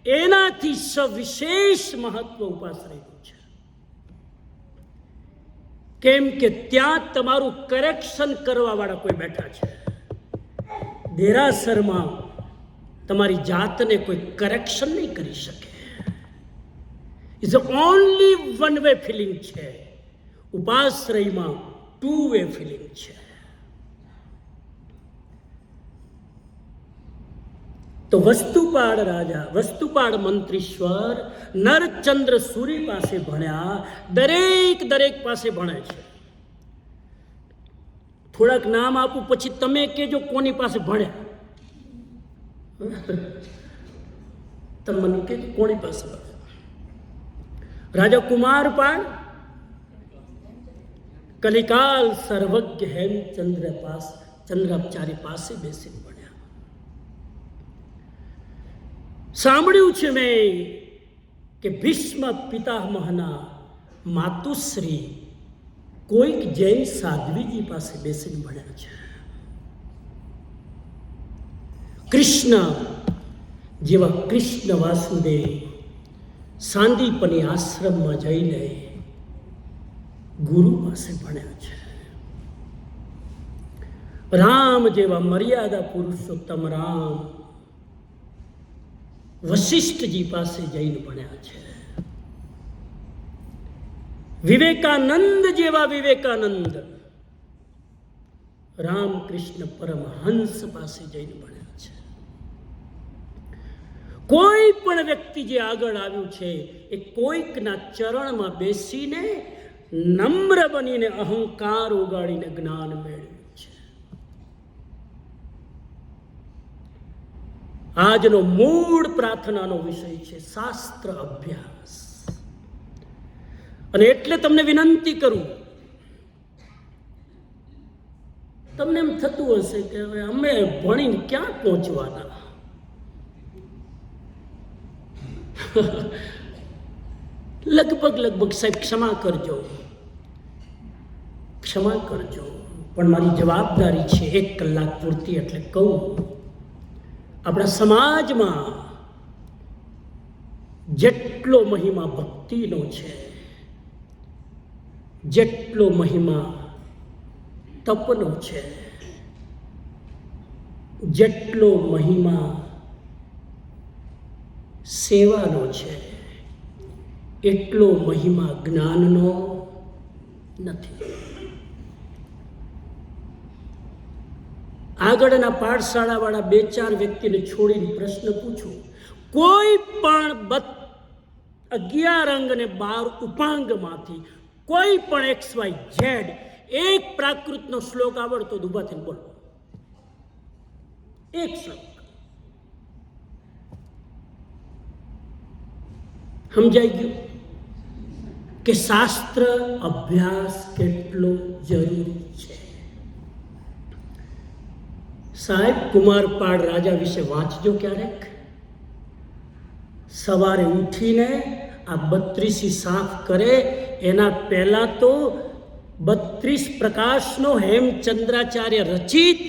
એનાથી સવિશેષ મહત્વ ઉપાશ્રયનું છે. કેમ કે ત્યાં તમારું કરેક્શન કરવા વાળા કોઈ બેઠા છે. દેરાસરમાં તમારી જાતને કોઈ કરેક્શન નહીં કરી શકે. It's only one way feeling છે. ઉપાશ્રયમાં 2 વે ફિલિંગ છે. તો વસ્તુપાળ રાજા, વસ્તુપાળ મંત્રીશ્વર નરચંદ્ર સુરી પાસે ભણ્યા. દરેક પાસે ભણે છે. થોડાક નામ આપું, પછી તમે કહેજો કોની પાસે ભણ્યા. તમે મને કહેજો કોની પાસે ભણ્યા. રાજા કુમારપાળ કલિકાલ સર્વજ્ઞ ચંદ્રાચાર્ય પાસે બેસીને ભણ્યા. સાંભળ્યું છે મેં કે ભીષ્મ પિતામહના માતુશ્રી કોઈક જૈન સાધ્વીજી પાસે બેસીને ભણ્યા છે. કૃષ્ણ જેવા કૃષ્ણ વાસુદેવ સાંદીપની આશ્રમમાં જઈને ગુરુ પાસે ભણ્યા છે. રામ જેવા મર્યાદા પુરુષોત્તમ રામ વશિષ્ઠજી પાસે જઈને ભણ્યા છે. વિવેકાનંદ જેવા વિવેકાનંદ રામકૃષ્ણ પરમહંસ પાસે જઈને ભણ્યા છે. કોઈ પણ વ્યક્તિ જે આગળ આવ્યું છે એ કોઈકના ચરણમાં બેસીને નમ્ર બનીને અહંકાર ઉગાડીને જ્ઞાન મેળવ્યું છે. આજનો મૂળ પ્રાર્થનાનો વિષય છે શાસ્ત્ર અભ્યાસ. અને એટલે તમને વિનંતી કરું, તમને એમ થતું હશે કે હવે અમે ભણીને ક્યાં પહોંચવાના. લગભગ સાહેબ ક્ષમા કરજો, પણ મારી જવાબદારી છે 1 કલાક પૂરતી એટલે કહું. આપણા સમાજમાં જેટલો મહિમા ભક્તિનો છે, જેટલો મહિમા તપનો છે, જેટલો મહિમા સેવાનો છે, એટલો મહિમા જ્ઞાનનો નથી. આગળના પાઠશાળાવાળા 2-4 વ્યક્તિને છોડીને પ્રશ્ન પૂછું, કોઈ પણ 11 અંગ અને 12 ઉપાંગમાંથી કોઈ પણ XYZ એક પ્રાકૃતનો શ્લોક આવડતો ઉભા થઈને બોલો, એક શ્લોક. સમજાઈ ગયું કે શાસ્ત્ર અભ્યાસ કેટલો જરૂરી છે. સાહેબ, કુમારપાળ રાજા વિશે વાંચજો ક્યારેક. સવારે ઉઠીને આ 32 સાફ કરે એના પહેલા તો 32 પ્રકાશનો હેમચંદ્રાચાર્ય રચિત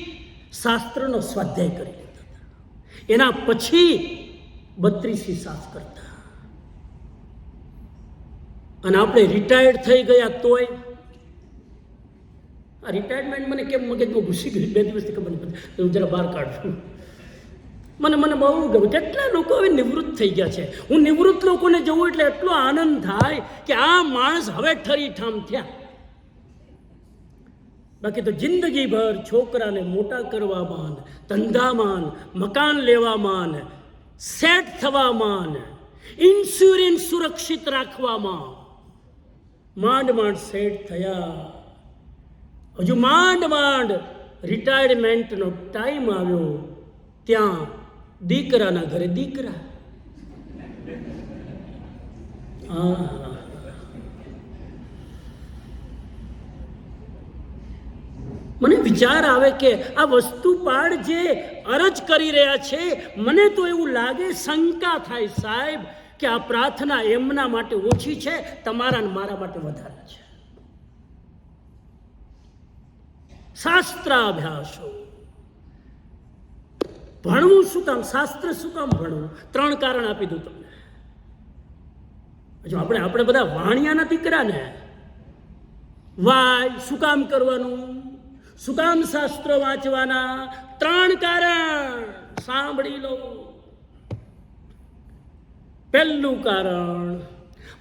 શાસ્ત્રનો સ્વાધ્યાય કરી લેતા હતા. એના પછી 32 સાફ કરતા. અને આપણે રિટાયર્ડ થઈ ગયા તોય આ રિટાયરમેન્ટ મને કેમ મગજમાં ઘૂસી ગઈ 2 દિવસથી ખબર નહીં. હું જરા બહાર કાઢું. મને બહુ ગમે. કેટલા લોકો હવે નિવૃત્ત થઈ ગયા છે. હું નિવૃત્ત લોકોને જોઉં એટલે એટલો આનંદ થાય કે આ માણસ હવે ઠરીઠામ થયા. બાકી તો જિંદગીભર છોકરાને મોટા કરવામાં, ધંધામાં, મકાન લેવામાં, સેટ થવામાં, ઇન્સ્યોરન્સ સુરક્ષિત રાખવામાં માંડ સેટ થયા. હજુ માંડ રિટાયરમેન્ટનો ટાઈમ આવ્યો, ત્યાં દીકરાના ઘરે દીકરા. મને વિચાર આવે કે આ વસ્તુપાળ જે અરજ કરી રહ્યા છે, મને તો એવું લાગે, શંકા થાય સાહેબ કે આ પ્રાર્થના એમના માટે ઓછી છે, તમારા ને મારા માટે વધારે છે. શાસ્ત્રાભ્યાસો ભણવું શું કામ, શાસ્ત્ર શું કામ ભણવું? 3 કારણ આપી દઉં તમને. જો આપણે બધા વાણિયાના દીકરા ને, વાય શું કામ કરવાનું, શું કામ શાસ્ત્રો વાંચવાના? 3 કારણ સાંભળી લો. પહેલું કારણ,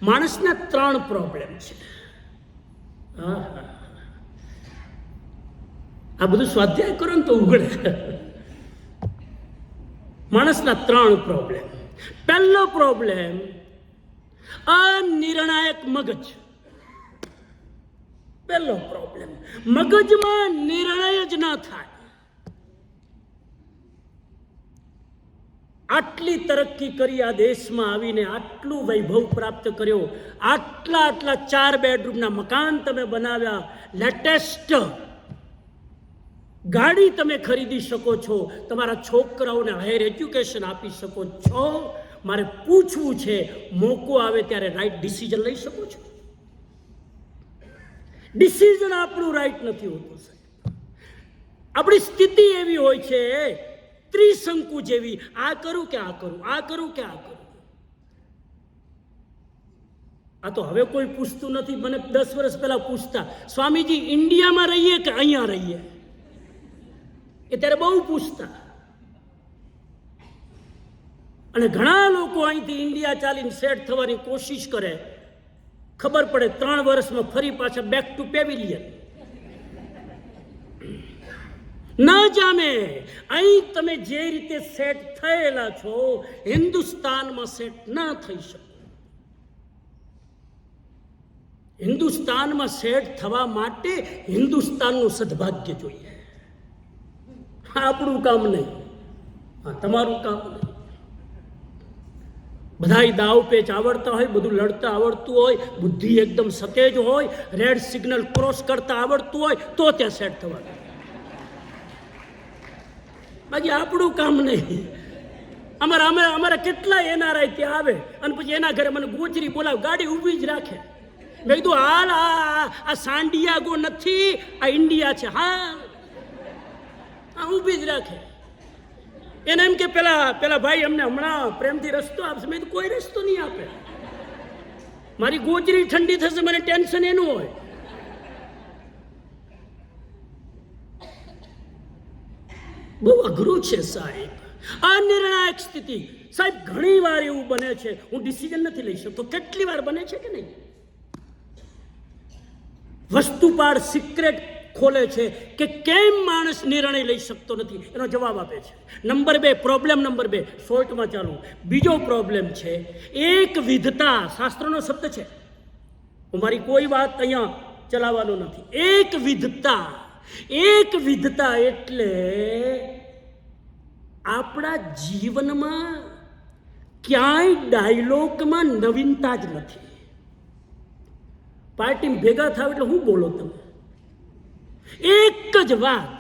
માણસના 3 પ્રોબ્લેમ છે. આ બધું સ્વાધ્યાય કરો ને તો ઉઘડે. માણસના 3 પ્રોબ્લેમ. પહેલો પ્રોબ્લેમ, અનિર્ણાયક મગજ. પહેલો પ્રોબ્લેમ, મગજમાં નિર્ણય જ ના થાય. આટલી તરક્કી કરી આ દેશમાં આવીને, આટલું વૈભવ પ્રાપ્ત કર્યો, આટલા 4 બેડરૂમના મકાન તમે બનાવ્યા, લેટેસ્ટ ગાડી તમે ખરીદી શકો છો, તમારા છોકરાઓને હાયર એજ્યુકેશન આપી શકો છો. મારે પૂછવું છે, મોકો આવે ત્યારે રાઈટ ડિસિઝન લઈ શકો છો? ડિસિઝન આપણું રાઈટ નથી હોતું સાહેબ. આપણી સ્થિતિ એવી હોય છે, ત્રિશંકુ જેવી, આ કરું કે આ કરું, આ કરું કે આ કરું. આ તો હવે કોઈ પૂછતું નથી. મને 10 વર્ષ પહેલા પૂછતા, સ્વામીજી ઇન્ડિયામાં રહીએ કે અહીંયા રહીએ? એ ત્યારે બહુ પૂછતા. અને ઘણા લોકો અહીંથી ઇન્ડિયા ચાલીને સેટ થવાની કોશિશ કરે, ખબર પડે 3 વર્ષમાં ફરી પાછા બેક ટુ પેવિલિયન. ન જામે અહીં તમે જે રીતે સેટ થયેલા છો હિન્દુસ્તાનમાં સેટ ન થઈ શકો. હિન્દુસ્તાનમાં સેટ થવા માટે હિન્દુસ્તાનનું સદભાગ્ય જોઈએ. આપણું કામ નહીં, તમારું કામ નહીં. બધાય દાવ પેચ આવડતા હોય, બધું લડતા આવડતું હોય, બુદ્ધિ એકદમ સતેજ હોય, રેડ સિગ્નલ ક્રોસ કરતા આવડતું હોય તો ત્યાં સેટ થવાનું. બાકી આપણું કામ નહીં. અમારા કેટલા એનઆરઆઈ ત્યાં આવે અને પછી એના ઘરે મને ગોચરી બોલાવ, ગાડી ઊભી જ રાખે. મેં કીધું હાલ આ સાન્ડિયાગો નથી, આ ઇન્ડિયા છે. હા, ઊભી જ રાખે. એને એમ કે પેલા ભાઈ અમને હમણાં પ્રેમથી રસ્તો આપશે. મેં કોઈ રસ્તો નહીં આપે. મારી ગોચરી ઠંડી થશે, મને ટેન્શન એનું હોય. બહુ અઘરું છે સાહેબ આ નિર્ણાયક સ્થિતિ. સાહેબ ઘણી વાર એવું બને છે, હું ડિસિઝન નથી લઈ શકતો. કેટલી વાર બને છે કે નહીં? વસ્તુપાડ સિક્રેટ ખોલે છે કે કેમ માણસ નિર્ણય લઈ શકતો નથી, એનો જવાબ આપે છે. નંબર 2, પ્રોબ્લેમ નંબર 2, શોર્ટમાં ચાલુ. બીજો પ્રોબ્લેમ છે એક વિધતા. શાસ્ત્રનો શબ્દ છે, હું મારી કોઈ વાત અહીંયા ચલાવવાનો નથી. એક વિધતા. એક વિધતા એટલે આપણા જીવનમાં ક્યાંય ડાયલોગમાં નવીનતા જ નથી. પાર્ટીમાં ભેગા થાવ એટલે હું બોલો તમે? એક જ વાત,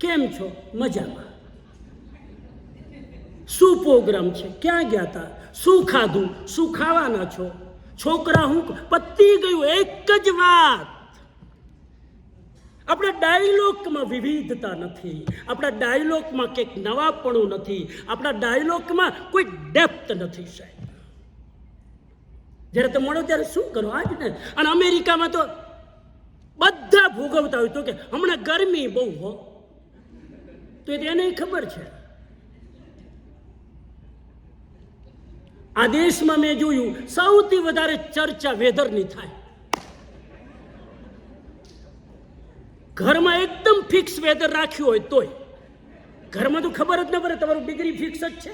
કેમ છો? મજામાં. શું પ્રોગ્રામ છે? ક્યાં ગયા હતા? શું ખાધું? શું ખાવાના છો? છોકરા હું? પતી ગયું. એક જ વાત. આપણા ડાયલોગમાં વિવિધતા નથી, આપણા ડાયલોગમાં કંઈક નવાપણું નથી, આપણા ડાયલોગમાં કોઈ ડેપ્થ નથી સાહેબ. જ્યારે તમે મળો ત્યારે શું કરો? આજ ને. અને અમેરિકામાં તો બધા ભોગવતા હોય તો કે હમણાં ગરમી બહુ હો, તો એને ખબર છે. આ દેશમાં મેં જોયું સૌથી વધારે ચર્ચા વેધરની થાય. ઘરમાં એકદમ ફિક્સ વેધર રાખ્યું હોય તોય ઘરમાં તો ખબર જ ન પડે તમારું ડિગ્રી ફિક્સ જ છે.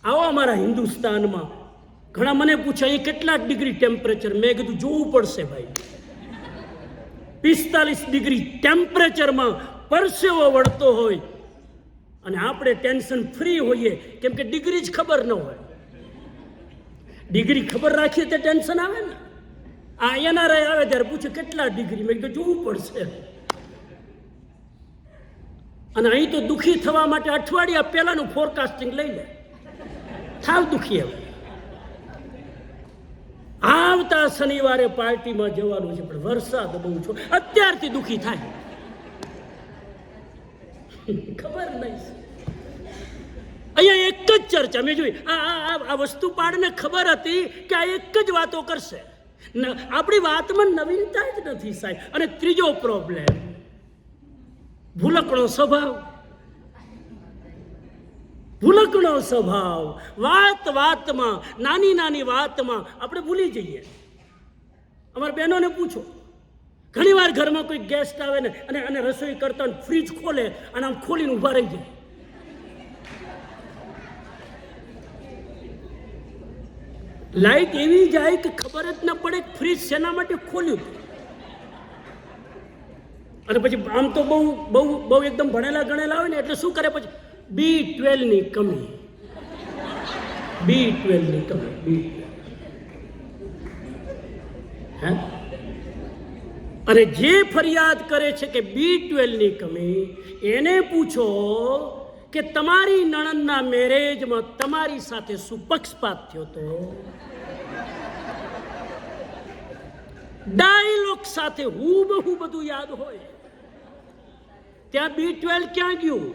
આવો અમારા હિન્દુસ્તાનમાં ઘણા મને પૂછે અહીં કેટલા ડિગ્રી ટેમ્પરેચર? મેં કીધું જોવું પડશે ભાઈ. 45 ડિગ્રી ટેમ્પરેચરમાં પરસેવો વળતો હોય અને આપણે ટેન્શન ફ્રી હોઈએ, કેમ કે ડિગ્રી જ ખબર ન હોય. ડિગ્રી ખબર રાખીએ તે ટેન્શન આવે ને. આ એનઆરઆઈ આવે ત્યારે પૂછે કેટલા ડિગ્રી? મેં કીધું જોવું પડશે. અને અહીં તો દુઃખી થવા માટે અઠવાડિયા પહેલાનું ફોરકાસ્ટિંગ લઈ લે. થાવ દુઃખી હવે. આવતા શનિવારે પાર્ટીમાં જવાનું છે પણ વરસાદ બહુ છો, અત્યારથી દુઃખી થાય. ખબર નહીં. અહીંયા એક જ ચર્ચા મેં જોઈ. આ વસ્તુ પાડને ખબર હતી કે આ એક જ વાતો કરશે. આપણી વાતમાં નવીનતા જ નથી સાહેબ. અને ત્રીજો પ્રોબ્લેમ ભૂલકણો સ્વભાવ. ભૂલકણો સ્વભાવ. વાતમાં નાની નાની વાતમાં આપણે ભૂલી જઈએ. અમારા બહેનોને પૂછો, ઘણી વાર ઘરમાં કોઈ ગેસ્ટ આવે ને અને રસોઈ કરતા ફ્રીજ ખોલે અને આમ ખોલીને ઊભા રહી જાય. લાઈટ એવી જાય કે ખબર જ ન પડે ફ્રીજ શેના માટે ખોલ્યું. અને પછી આમ તો બહુ બહુ બહુ એકદમ ભણેલા ગણેલા હોય ને એટલે શું કરે પછી B12 ની કમી. B12 ની કમી. હે? અને જે ફરિયાદ કરે છે કે B12 ની કમી, એને પૂછો કે તમારી નણંદના મેરેજમાં તમારી સાથે શું પક્ષપાત થયો તો? ડાયલોગ સાથે હુબહુ બધું યાદ હોય. ત્યાં B12 ક્યાં ગયું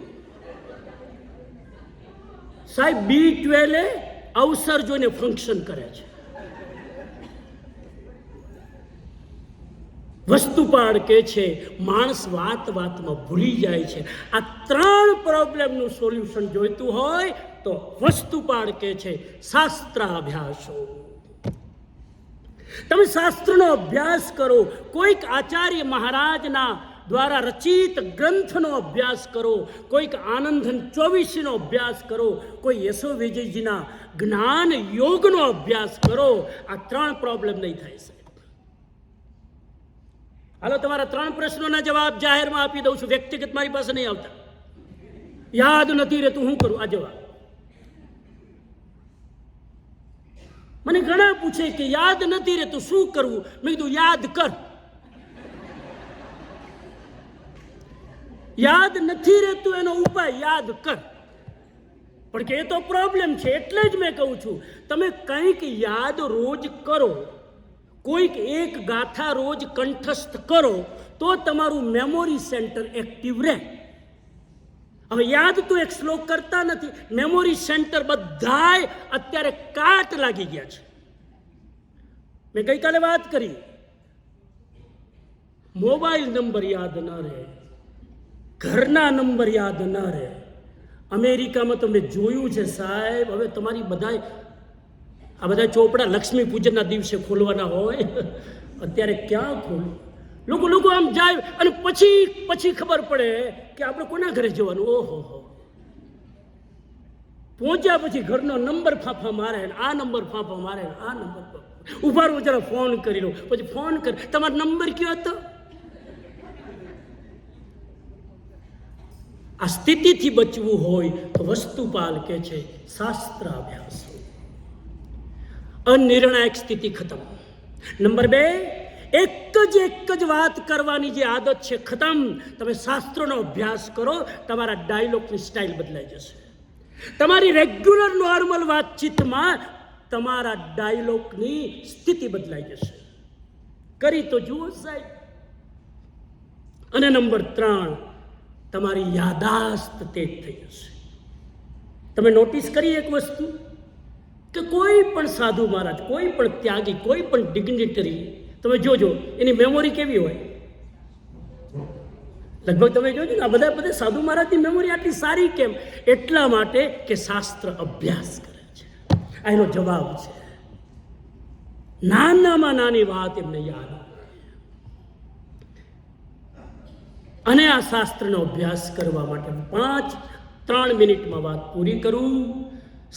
સાહેબ? B12 અવસર જોઈને ફંક્શન કરે છે. વસ્તુપાડ કે છે માણસ વાતમાં ભૂલી જાય છે. આ 3 પ્રોબ્લેમનું સોલ્યુશન જોઈતું હોય તો વસ્તુપાડ કે છે શાસ્ત્રાભ્યાસો. તમે શાસ્ત્રનો અભ્યાસ કરો, કોઈક આચાર્ય મહારાજના દ્વારા રચિત ગ્રંથનો અભ્યાસ કરો, કોઈક આનંદન 24નો અભ્યાસ કરો, કોઈ યશો વિજયજીના જ્ઞાન યોગનો અભ્યાસ કરો. આ 3 પ્રોબ્લેમ નહીં થાય સાહેબ. હાલો, તમારા 3 પ્રશ્નોના જવાબ જાહેરમાં આપી દઉં છું, વ્યક્તિગત મારી પાસે નહીં આવતા. યાદ નથી રહેતું, હું કરું? આ જવાબ મને ઘણા પૂછે કે યાદ નથી રહેતું શું કરવું? મેં કીધું યાદ કર. યાદ નથી રહેતું એનો ઉપાય યાદ કર. પણ કે એ તો પ્રોબ્લેમ છે, એટલે જ મેં કહું છું તમે કંઈક યાદ રોજ કરો, કોઈક એક ગાથા રોજ કંઠસ્થ કરો તો તમારું મેમોરી સેન્ટર એક્ટિવ રહે. હવે યાદ તો એક શ્લોક કરતા નથી, મેમોરી સેન્ટર બધાય અત્યારે કાટ લાગી ગયા છે. મેં ગઈકાલે વાત કરી, મોબાઈલ નંબર યાદ ન રહે, ઘરના નંબર યાદ ન રહે. અમેરિકામાં તો મેં જોયું છે સાહેબ, હવે તમારી આ બધા ચોપડા લક્ષ્મી પૂજનના દિવસે ખોલવાના હોય, અત્યારે ક્યાં ખોલું? લોકો આમ જાય અને પછી ખબર પડે કે આપણે કોના ઘરે જવાનું. ઓહો, પહોંચ્યા પછી ઘરનો નંબર ફાંફા મારે, આ નંબર ફાંફા મારે, આ નંબર ઉભા રહો જરા ફોન કરી લો, પછી ફોન કરી, તમારો નંબર કયો હતો? આ સ્થિતિથી બચવું હોય તો વસ્તુપાલ કે છે શાસ્ત્ર અભ્યાસ. અનિર્ણાયક સ્થિતિ ખતમ. નંબર 2, એક જ વાત કરવાની જે આદત છે ખતમ. તમે શાસ્ત્રોનો અભ્યાસ કરો, તમારા ડાયલોગની સ્ટાઇલ બદલાઈ જશે. તમારી રેગ્યુલર નોર્મલ વાતચીતમાં તમારા ડાયલોગની સ્થિતિ બદલાઈ જશે. કરી તો જુઓ સાહેબ. અને નંબર 3, તમારી યાદાસ્ત તેજ થઈ જશે. તમે નોટિસ કરી એક વસ્તુ કે કોઈ પણ સાધુ મહારાજ, કોઈ પણ ત્યાગી, કોઈ પણ ડિગ્નિટરી તમે જોજો એની મેમોરી કેવી હોય. લગભગ તમે જોજો ને આ બધા સાધુ મહારાજની મેમોરી આટલી સારી કેમ? એટલા માટે કે શાસ્ત્ર અભ્યાસ કરે છે. આ એનો જવાબ છે. નાનામાં નાની વાત એમને યાદ આવે. અને આ શાસ્ત્રનો અભ્યાસ કરવા માટે 3 મિનિટમાં વાત પૂરી કરું.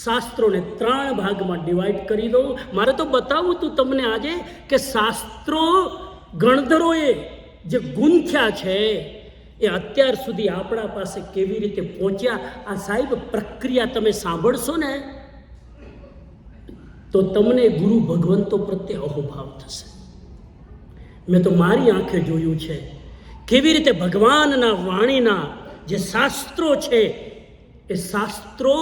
શાસ્ત્રોને 3 ભાગમાં ડિવાઈડ કરી દો. મારે તો બતાવું તું તમને આજે કે શાસ્ત્રો ગણધરોએ જે ગુંથ્યા છે એ અત્યાર સુધી આપણા પાસે કેવી રીતે પહોંચ્યા. આ સાહેબ પ્રક્રિયા તમે સાંભળશો ને તો તમને ગુરુ ભગવંતો પ્રત્યે અહોભાવ થશે. મેં તો મારી આંખે જોયું છે કેવી રીતે ભગવાનના વાણીના જે શાસ્ત્રો છે એ શાસ્ત્રો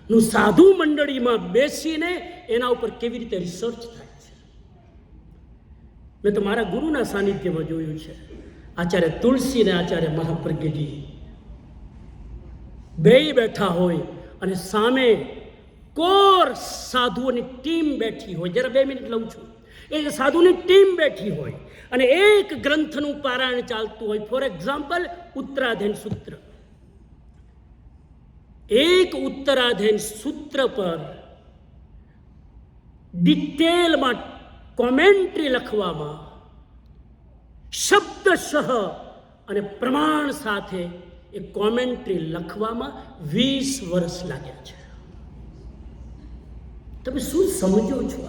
નું સાધુ મંડળીમાં બેસીને એના ઉપર કેવી રીતે રિસર્ચ થાય છે. મેં તો મારા ગુરુના સાનિધ્યમાં જોયું છે. આચાર્ય તુલસી અને આચાર્ય મહાપ્રજ્ઞજી બેય બેઠા હોય અને સામે કોર સાધુઓની ટીમ બેઠી હોય. જરા 2 મિનિટ લઉં છું. એ સાધુની ટીમ બેઠી હોય અને એક ગ્રંથનું પારાયણ ચાલતું હોય. ફોર એક્ઝામ્પલ, ઉત્તરાધ્યન સૂત્ર. એક ઉત્તરાધ્યન સૂત્ર પર ડિટેલમાં કોમેન્ટ્રી લખવામાં શબ્દશઃ અને પ્રમાણ સાથે એ કોમેન્ટ્રી લખવામાં 20 વર્ષ લાગ્યા છે. તમે શું સમજો છો?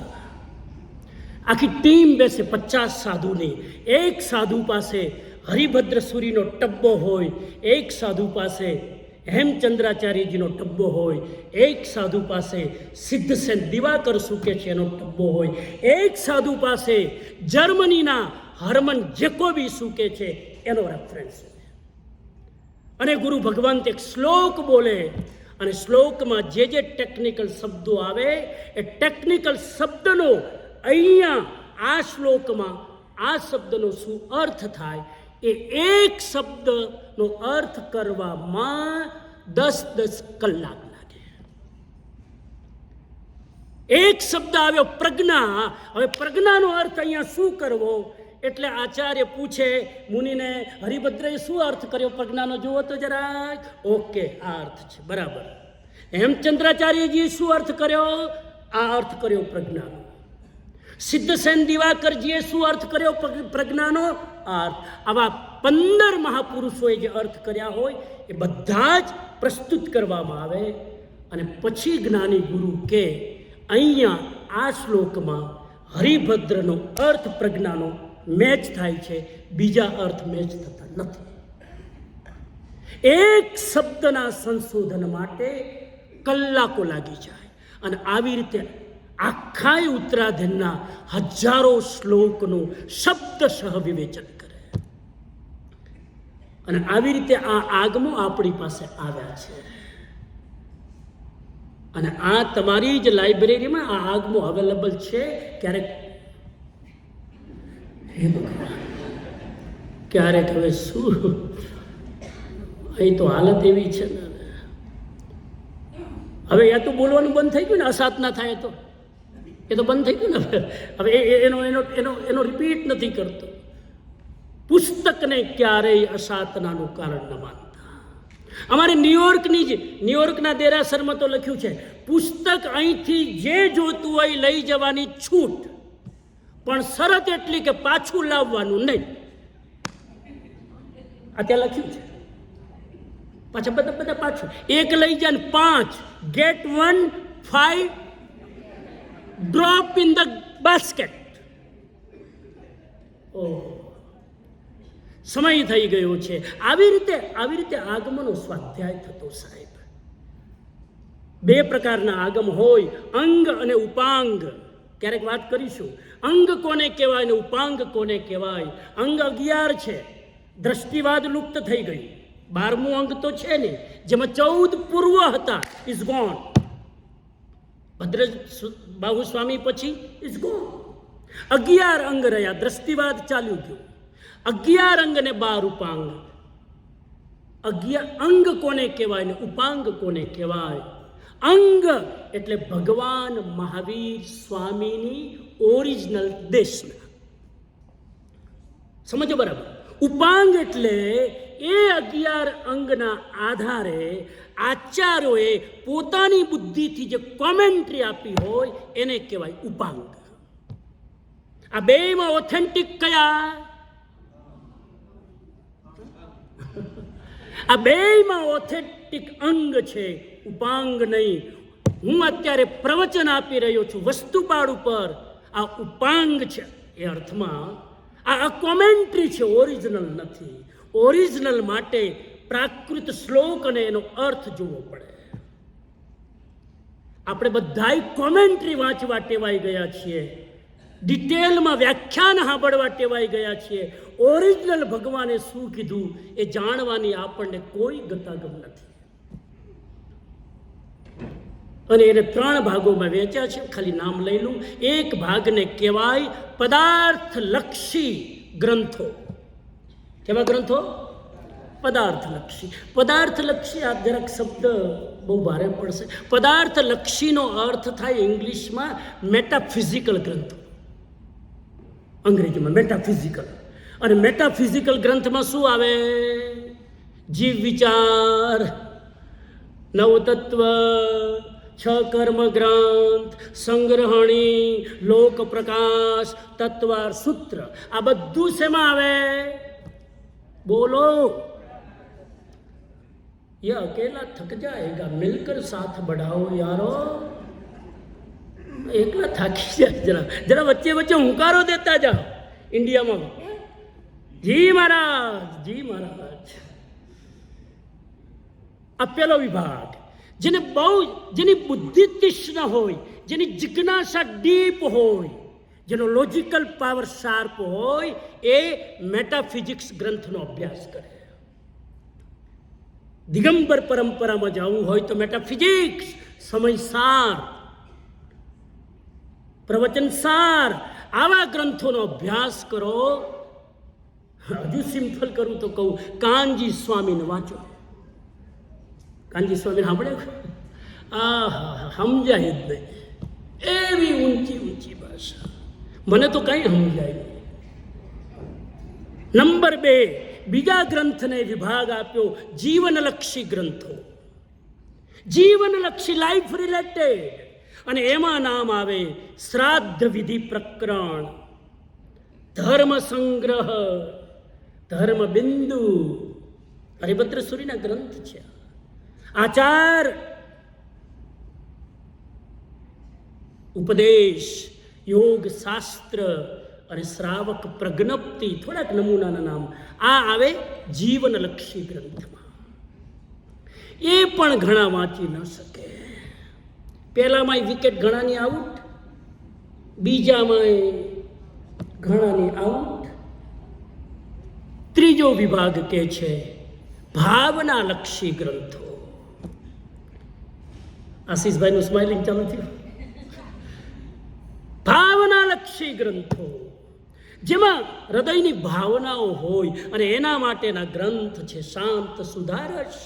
આખી ટીમ બેસે 50 સાધુની. એક સાધુ પાસે હરિભદ્ર સુરીનો ટબ્બો હોય, એક સાધુ પાસે હેમચંદ્રાચાર્યજીનો ટબ્બો હોય, એક સાધુ પાસે સિદ્ધસેન દિવાકર સુકે છે એનો ટબ્બો હોય, એક સાધુ પાસે જર્મનીના હર્મન જેકોબી સુકે છે એનો રેફરન્સ. અને ગુરુ ભગવંત એક શ્લોક બોલે અને શ્લોકમાં જે ટેકનિકલ શબ્દો આવે એ ટેકનિકલ શબ્દનો અહીંયા આ શ્લોકમાં આ શબ્દનો શું અર્થ થાય એ એક શબ્દનો અર્થ કરવામાં 10 કલાક લાગે. એક શબ્દ આવ્યો પ્રજ્ઞા. હવે પ્રજ્ઞાનો અર્થ અહીંયા શું કરવો? એટલે આચાર્ય પૂછે મુનિને, હરિભદ્રએ શું અર્થ કર્યો પ્રજ્ઞાનો? જુઓ તો જરાક. ઓકે, આ અર્થ છે, બરાબર. હેમચંદ્રાચાર્યજીએ શું અર્થ કર્યો? આ અર્થ કર્યો પ્રજ્ઞાનો. સિદ્ધસેન દિવાકરજીએ શું અર્થ કર્યો પ્રજ્ઞાનો? અર્થ. આવા 15 મહાપુરુષોએ જે અર્થ કર્યા હોય એ બધા જ પ્રસ્તુત કરવામાં આવે અને પછી જ્ઞાની ગુરુ કે અહીંયા આ શ્લોકમાં હરિભદ્રનો અર્થ પ્રજ્ઞાનો મેચ થાય છે, બીજા અર્થ મેચ થતા નથી. એક શબ્દના સંશોધન માટે કલાકો લાગી જાય અને આવી રીતે આખા ઉત્તરાધીનના હજારો શ્લોકનું શબ્દશઃ વિવેચન કરે. અને આવી રીતે આ આગમો આપણી પાસે આવ્યા છે અને આ તમારી જ લાઇબ્રેરીમાં આ આગમો અવેલેબલ છે. ક્યારેક હવે શું અહીં તો હાલત એવી છે ને, હવે યા તો બોલવાનું બંધ થઈ ગયું ને, અસાત ના થાય તો એ તો બંધ થઈ ગયું ને. હવે એનો એનો એનો એનો રિપીટ નથી કરતો. પુસ્તકને ક્યારેય અસાતનાનું કારણ ન માનતા. અમારે ન્યુયોર્કના દેરાસરમાં તો લખ્યું છે, પુસ્તક અહીંથી જે જોતું હોય લઈ જવાની છૂટ, પણ શરત એટલી કે પાછું લાવવાનું નહીં. આ ત્યાં લખ્યું છે. પાછા બધા પાછું એક લઈ જાય ને 5 get 1 5 drop in the basket. સમય થઈ ગયો છે. આવી રીતે આગમનો સ્વાધ્યાય થતો સાહેબ. 2 પ્રકારના આગમ હોય, અંગ અને ઉપાંગ. ક્યારેક વાત કરીશું અંગ કોને કહેવાય ને ઉપાંગ કોને કહેવાય. અંગ 11 છે, દ્રષ્ટિવાદ લુપ્ત થઈ ગઈ. 12મું અંગ તો છે ને, જેમાં 14 પૂર્વ હતા, ઇઝ ગોન. ભદ્રબાહુ સ્વામી પછી ઇઝ ગોન. 11 અંગ રહ્યા, દ્રષ્ટિવાદ ચાલ્યું ગયું. 11 અંગ ને 12 ઉપાંગ. 11 અંગ કોને કહેવાય ને ઉપાંગ કોને કહેવાય? અંગ એટલે ભગવાન મહાવીર સ્વામીની ઓરિજિનલ દેશના. સમજો બરાબર? ઉપાંગ એટલે એ 11 અંગના આધારે આચાર્યોએ પોતાની બુદ્ધિથી જે કોમેન્ટ્રી આપી હોય એને કહેવાય ઉપાંગ. આ બેમાં ઓથેન્ટિક કયા? આ બેમાં ઓથેન્ટિક અંગ છે, ઉપાંગ નહીં. હું અત્યારે પ્રવચન આપી રહ્યો છું વસ્તુપાળ ઉપર, આ ઉપાંગ છે. એ અર્થમાં આ કોમેન્ટ્રી છે, ઓરિજિનલ નથી. ઓરિજિનલ માટે પ્રાકૃત શ્લોક અને એનો અર્થ જોવો પડે. આપણે બધાય કોમેન્ટ્રી વાંચવા ટેવાઈ ગયા છીએ, ડિટેલમાં વ્યાખ્યાન સાંભળવા ટેવાઈ ગયા છીએ. ઓરિજિનલ ભગવાને શું કીધું એ જાણવાની આપણને કોઈ ગતાગમ નથી. અને એને 3 ભાગોમાં વેચ્યા છે, ખાલી નામ લઈ લઉં. એક ભાગને કહેવાય પદાર્થલક્ષી ગ્રંથો. કેવા ગ્રંથો? પદાર્થલક્ષી. પદાર્થલક્ષી આ જરાક શબ્દ બહુ ભારે પડશે. પદાર્થલક્ષીનો અર્થ થાય ઇંગ્લિશમાં મેટાફિઝિકલ ગ્રંથો, અંગ્રેજીમાં મેટાફિઝિકલ. અને મેટાફિઝિકલ ગ્રંથમાં શું આવે? જીવ વિચાર, નવતત્વ, 6 કર્મ ગ્રંથ, સંગ્રહણી, લોક પ્રકાશ, તત્વાર સૂત્ર. આ બધું શેમાં આવે? બોલો. ये अकेला थक जाएगा, मिलकर साथ बढ़ाओ यारो. એકલા થાકી જાય. જરા વચ્ચે હુંકારો દેતા જાઓ. ઇન્ડિયામાં જી મહારાજ, જી મહારાજ. આ પેલો વિભાગ, જેની બુદ્ધિ તીક્ષ્ણ હોય, જેની જિજ્ઞાસા ડીપ હોય, જેનો લોજિકલ પાવર શાર્પ હોય, એ મેટાફિઝિક્સ ગ્રંથનો અભ્યાસ કરે. દિગંબર પરંપરામાં જવું હોય તો મેટાફિઝિક્સ, સમયસાર, પ્રવચનસાર, આવા ગ્રંથોનો અભ્યાસ કરો. હજુ સિમ્પલ કરું તો કહું, કાનજી સ્વામીને વાંચો. કાનજી સ્વામીને સાંભળે? સમજાય જ નહીં, એવી ઊંચી ભાષા, મને તો કંઈ સમજાય નહીં. નંબર 2, બીજા ગ્રંથને વિભાગ આપ્યો જીવનલક્ષી ગ્રંથો. જીવનલક્ષી, લાઈફ રિલેટેડ. અને એમાં નામ આવે શ્રાદ્ધ વિધિ પ્રકરણ, ધર્મ સંગ્રહ, ધર્મ બિંદુ, હરિભદ્ર સૂરીના ગ્રંથ છે. આચાર, ઉપદેશ, યોગ શાસ્ત્ર અને શ્રાવક પ્રજ્ઞપ્તિ, થોડાક નમૂનાના નામ. આ આવે જીવનલક્ષી ગ્રંથમાં. એ પણ ઘણા વાંચી ન શકે. પહેલામાં વિકેટ ઘણાની આઉટ, બીજામાં ઘણાની આઉટ. ત્રીજો વિભાગ કે છે ભાવનાલક્ષી ગ્રંથો. આશીષભાઈનું સ્માઇલિંગ ચાલુ થયું. ભાવનાલક્ષી ગ્રંથો જેમાં હૃદયની ભાવનાઓ હોય અને એના માટેના ગ્રંથ છે શાંત સુધારસ.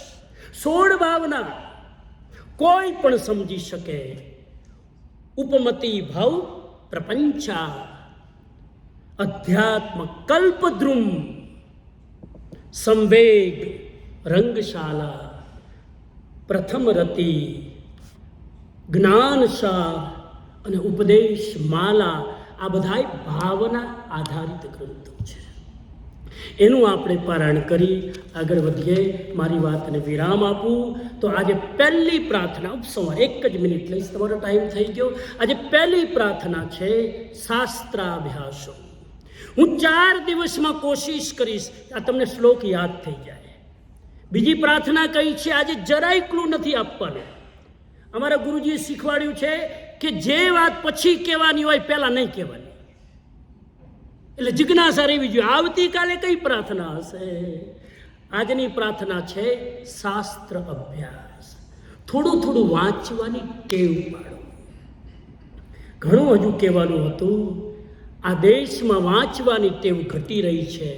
16 ભાવના કોઈ પણ સમજી શકે. ઉપમતિ ભાવ પ્રપંચા, અધ્યાત્મ કલ્પદ્રુમ, સંવેગ રંગશાલા, પ્રથમ રતિ, જ્ઞાનસાર અને ઉપદેશ માલા. આ બધા ભાવના આધારિત ગ્રંથો છે. એનું આપણે પારાયણ કરી આગળ વધીએ. મારી વાતને વિરામ આપું તો આજે પહેલી પ્રાર્થના, ઉપસંહાર 1 જ મિનિટ લઈશ, તમારો ટાઈમ થઈ ગયો. આજે પહેલી પ્રાર્થના છે શાસ્ત્રાભ્યાસો. હું 4 દિવસમાં કોશિશ કરીશ આ તમને શ્લોક યાદ થઈ જાય. બીજી પ્રાર્થના કઈ છે, આજે જરાય ક્લુ નથી આપવાનો. અમારા ગુરુજીએ શીખવાડ્યું છે કે જે વાત પછી કહેવાની હોય પહેલા નહીં કહેવાની. એટલે જિજ્ઞાસા રહેવી જોઈએ આવતીકાલે કઈ પ્રાર્થના હશે. આજની પ્રાર્થના છે શાસ્ત્ર અભ્યાસ. થોડું થોડું વાંચવાની ટેવ પાડો. ઘણું હજુ કહેવાનું હતું. આ દેશમાં વાંચવાની ટેવ ઘટી રહી છે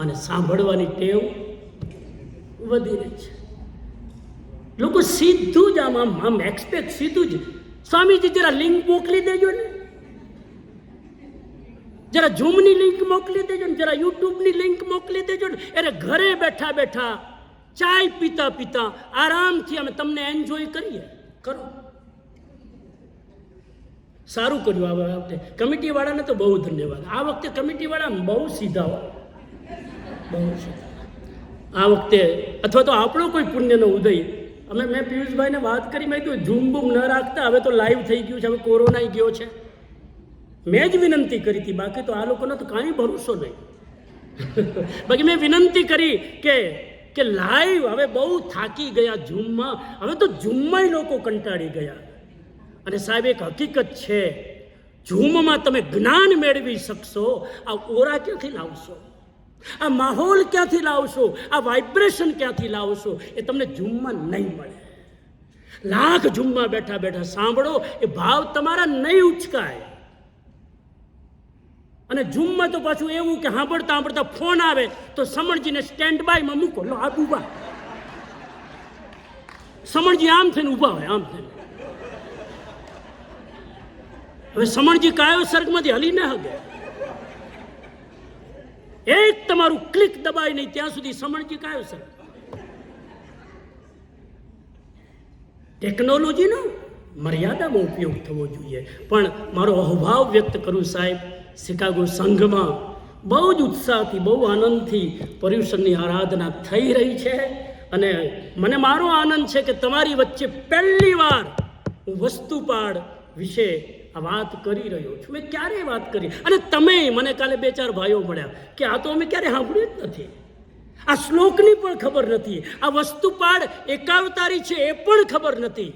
અને સાંભળવાની ટેવ વધી રહી છે. લોકો સીધું જ આમ એક્સપેક્ટ સીધું જ, સ્વામીજી જરા લિંક મોકલી દેજો ને, જરા ઝૂમની લિંક મોકલી દેજો ને, જરા યુટ્યુબની લિંક મોકલી દેજો ને. અરે ઘરે બેઠા બેઠા ચાય પીતા પીતા આરામથી અમે તમને એન્જોય કરીએ. કરો, સારું કર્યું. આ વખતે કમિટીવાળાને તો બહુ ધન્યવાદ. આ વખતે કમિટીવાળા બહુ સીધા હોય, બહુ સીધા. આ વખતે અથવા તો આપણો કોઈ પુણ્યનો ઉદય. મેં પિયુષભાઈને વાત કરી, મેં કહ્યું ઝૂમ બૂમ ન રાખતા, હવે તો લાઈવ થઈ ગયું છે, હવે કોરોના ગયો છે. મેં જ વિનંતી કરી હતી, બાકી તો આ લોકોનો તો કાંઈ ભરોસો નહીં. બાકી મેં વિનંતી કરી કે લાઈવ, હવે બહુ થાકી ગયા ઝૂમમાં, હવે તો ઝૂમમાં લોકો કંટાળી ગયા. અને સાહેબ એક હકીકત છે, ઝૂમમાં તમે જ્ઞાન મેળવી શકશો, આ ઓરા ક્યાંથી લાવશો, આ માહોલ ક્યાંથી લાવશો, આ વાઇબ્રેશન ક્યાંથી લાવશો, એ તમને ઝૂમમાં નહીં મળે. લાખ ઝૂમમાં બેઠા બેઠા સાંભળો, એ ભાવ તમારા નહીં ઉચકાય. અને ઝૂમમાં તો પાછું એવું કે સાંભળતા સાંભળતા ફોન આવે તો સમણજીને સ્ટેન્ડ બાયમાં મૂકો. લો આ ઊભા, સમણજી આમ થઈને ઊભા હોય, આમ થઈને. હવે સમણજી કાયો સર્ગમાંથી હલી ન હગે. એક તમારું ક્લિક દબાય નહીં ત્યાં સુધી સમણજી કાયો સર્ગ. ટેકનોલોજીનો મર્યાદામાં ઉપયોગ થવો જોઈએ. પણ મારો અહોભાવ વ્યક્ત કરું સાહેબ, શિકાગો સંઘમાં બહુ જ ઉત્સાહથી, બહુ આનંદથી પર્યુષણની આરાધના થઈ રહી છે. અને મને મારો આનંદ છે કે તમારી વચ્ચે પહેલી વાર હું વસ્તુપાડ વિશે આ વાત કરી રહ્યો છું. મેં ક્યારેય વાત કરી, અને તમે મને કાલે 2-4 ભાઈઓ મળ્યા કે આ તો અમે ક્યારે સાંભળ્યું જ નથી, આ શ્લોકની પણ ખબર નથી, આ વસ્તુપાડ એકાવતારી છે એ પણ ખબર નથી.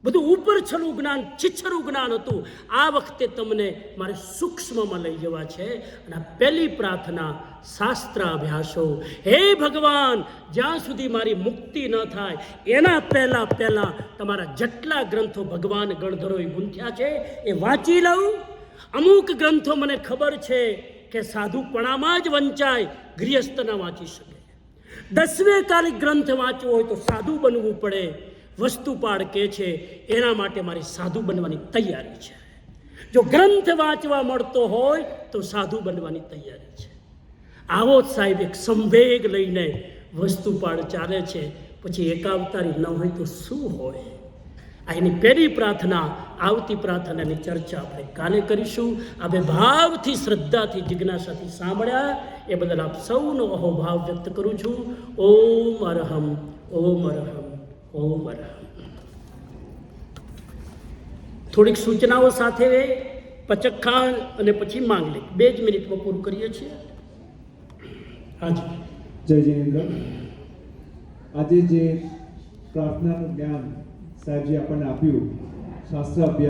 બધું ઉપર છલું જ્ઞાન, છીછરું જ્ઞાન હતું. આ વખતે તમને મારે સૂક્ષ્મમાં લઈ જવા છે. અને આ પહેલી પ્રાર્થના શાસ્ત્રાભ્યાસો. હે ભગવાન, જ્યાં સુધી મારી મુક્તિ ન થાય એના પહેલાં તમારા જેટલા ગ્રંથો ભગવાન ગણધરોએ ગુંથ્યા છે એ વાંચી લઉં. અમુક ગ્રંથો મને ખબર છે કે સાધુપણામાં જ વંચાય, ગૃહસ્થ ન વાંચી શકે. 10મે કાલિક ગ્રંથ વાંચવો હોય તો સાધુ બનવું પડે. વસ્તુપાડ કે છે એના માટે મારી સાધુ બનવાની તૈયારી છે. જો ગ્રંથ વાંચવા મળતો હોય તો સાધુ બનવાની તૈયારી છે. આવો સાહેબ એક સંવેગ લઈને વસ્તુપાડ ચાલે છે. પછી એકાવતારી ન હોય તો શું હોય? આ એની પહેલી પ્રાર્થના. આવતી પ્રાર્થનાની ચર્ચા આપણે કાલે કરીશું. આપણે ભાવથી, શ્રદ્ધાથી, જિજ્ઞાસાથી સાંભળ્યા એ બદલ આપ સૌનો અહોભાવ વ્યક્ત કરું છું. ઓમ અરહમ, ઓમ અરહમ, ઓમ અરહમ. થોડીક સૂચનાઓ સાથે પચક્ખા અને પછી માંગલિક 2 જ મિનિટમાં પૂરું કરીએ છીએ. હાજી. જય જિનેન્દ્ર. આજે જે પ્રાર્થનાનું જ્ઞાન સાહેબજી આપણને આપ્યું, શાસ્ત્ર અભ્યાસ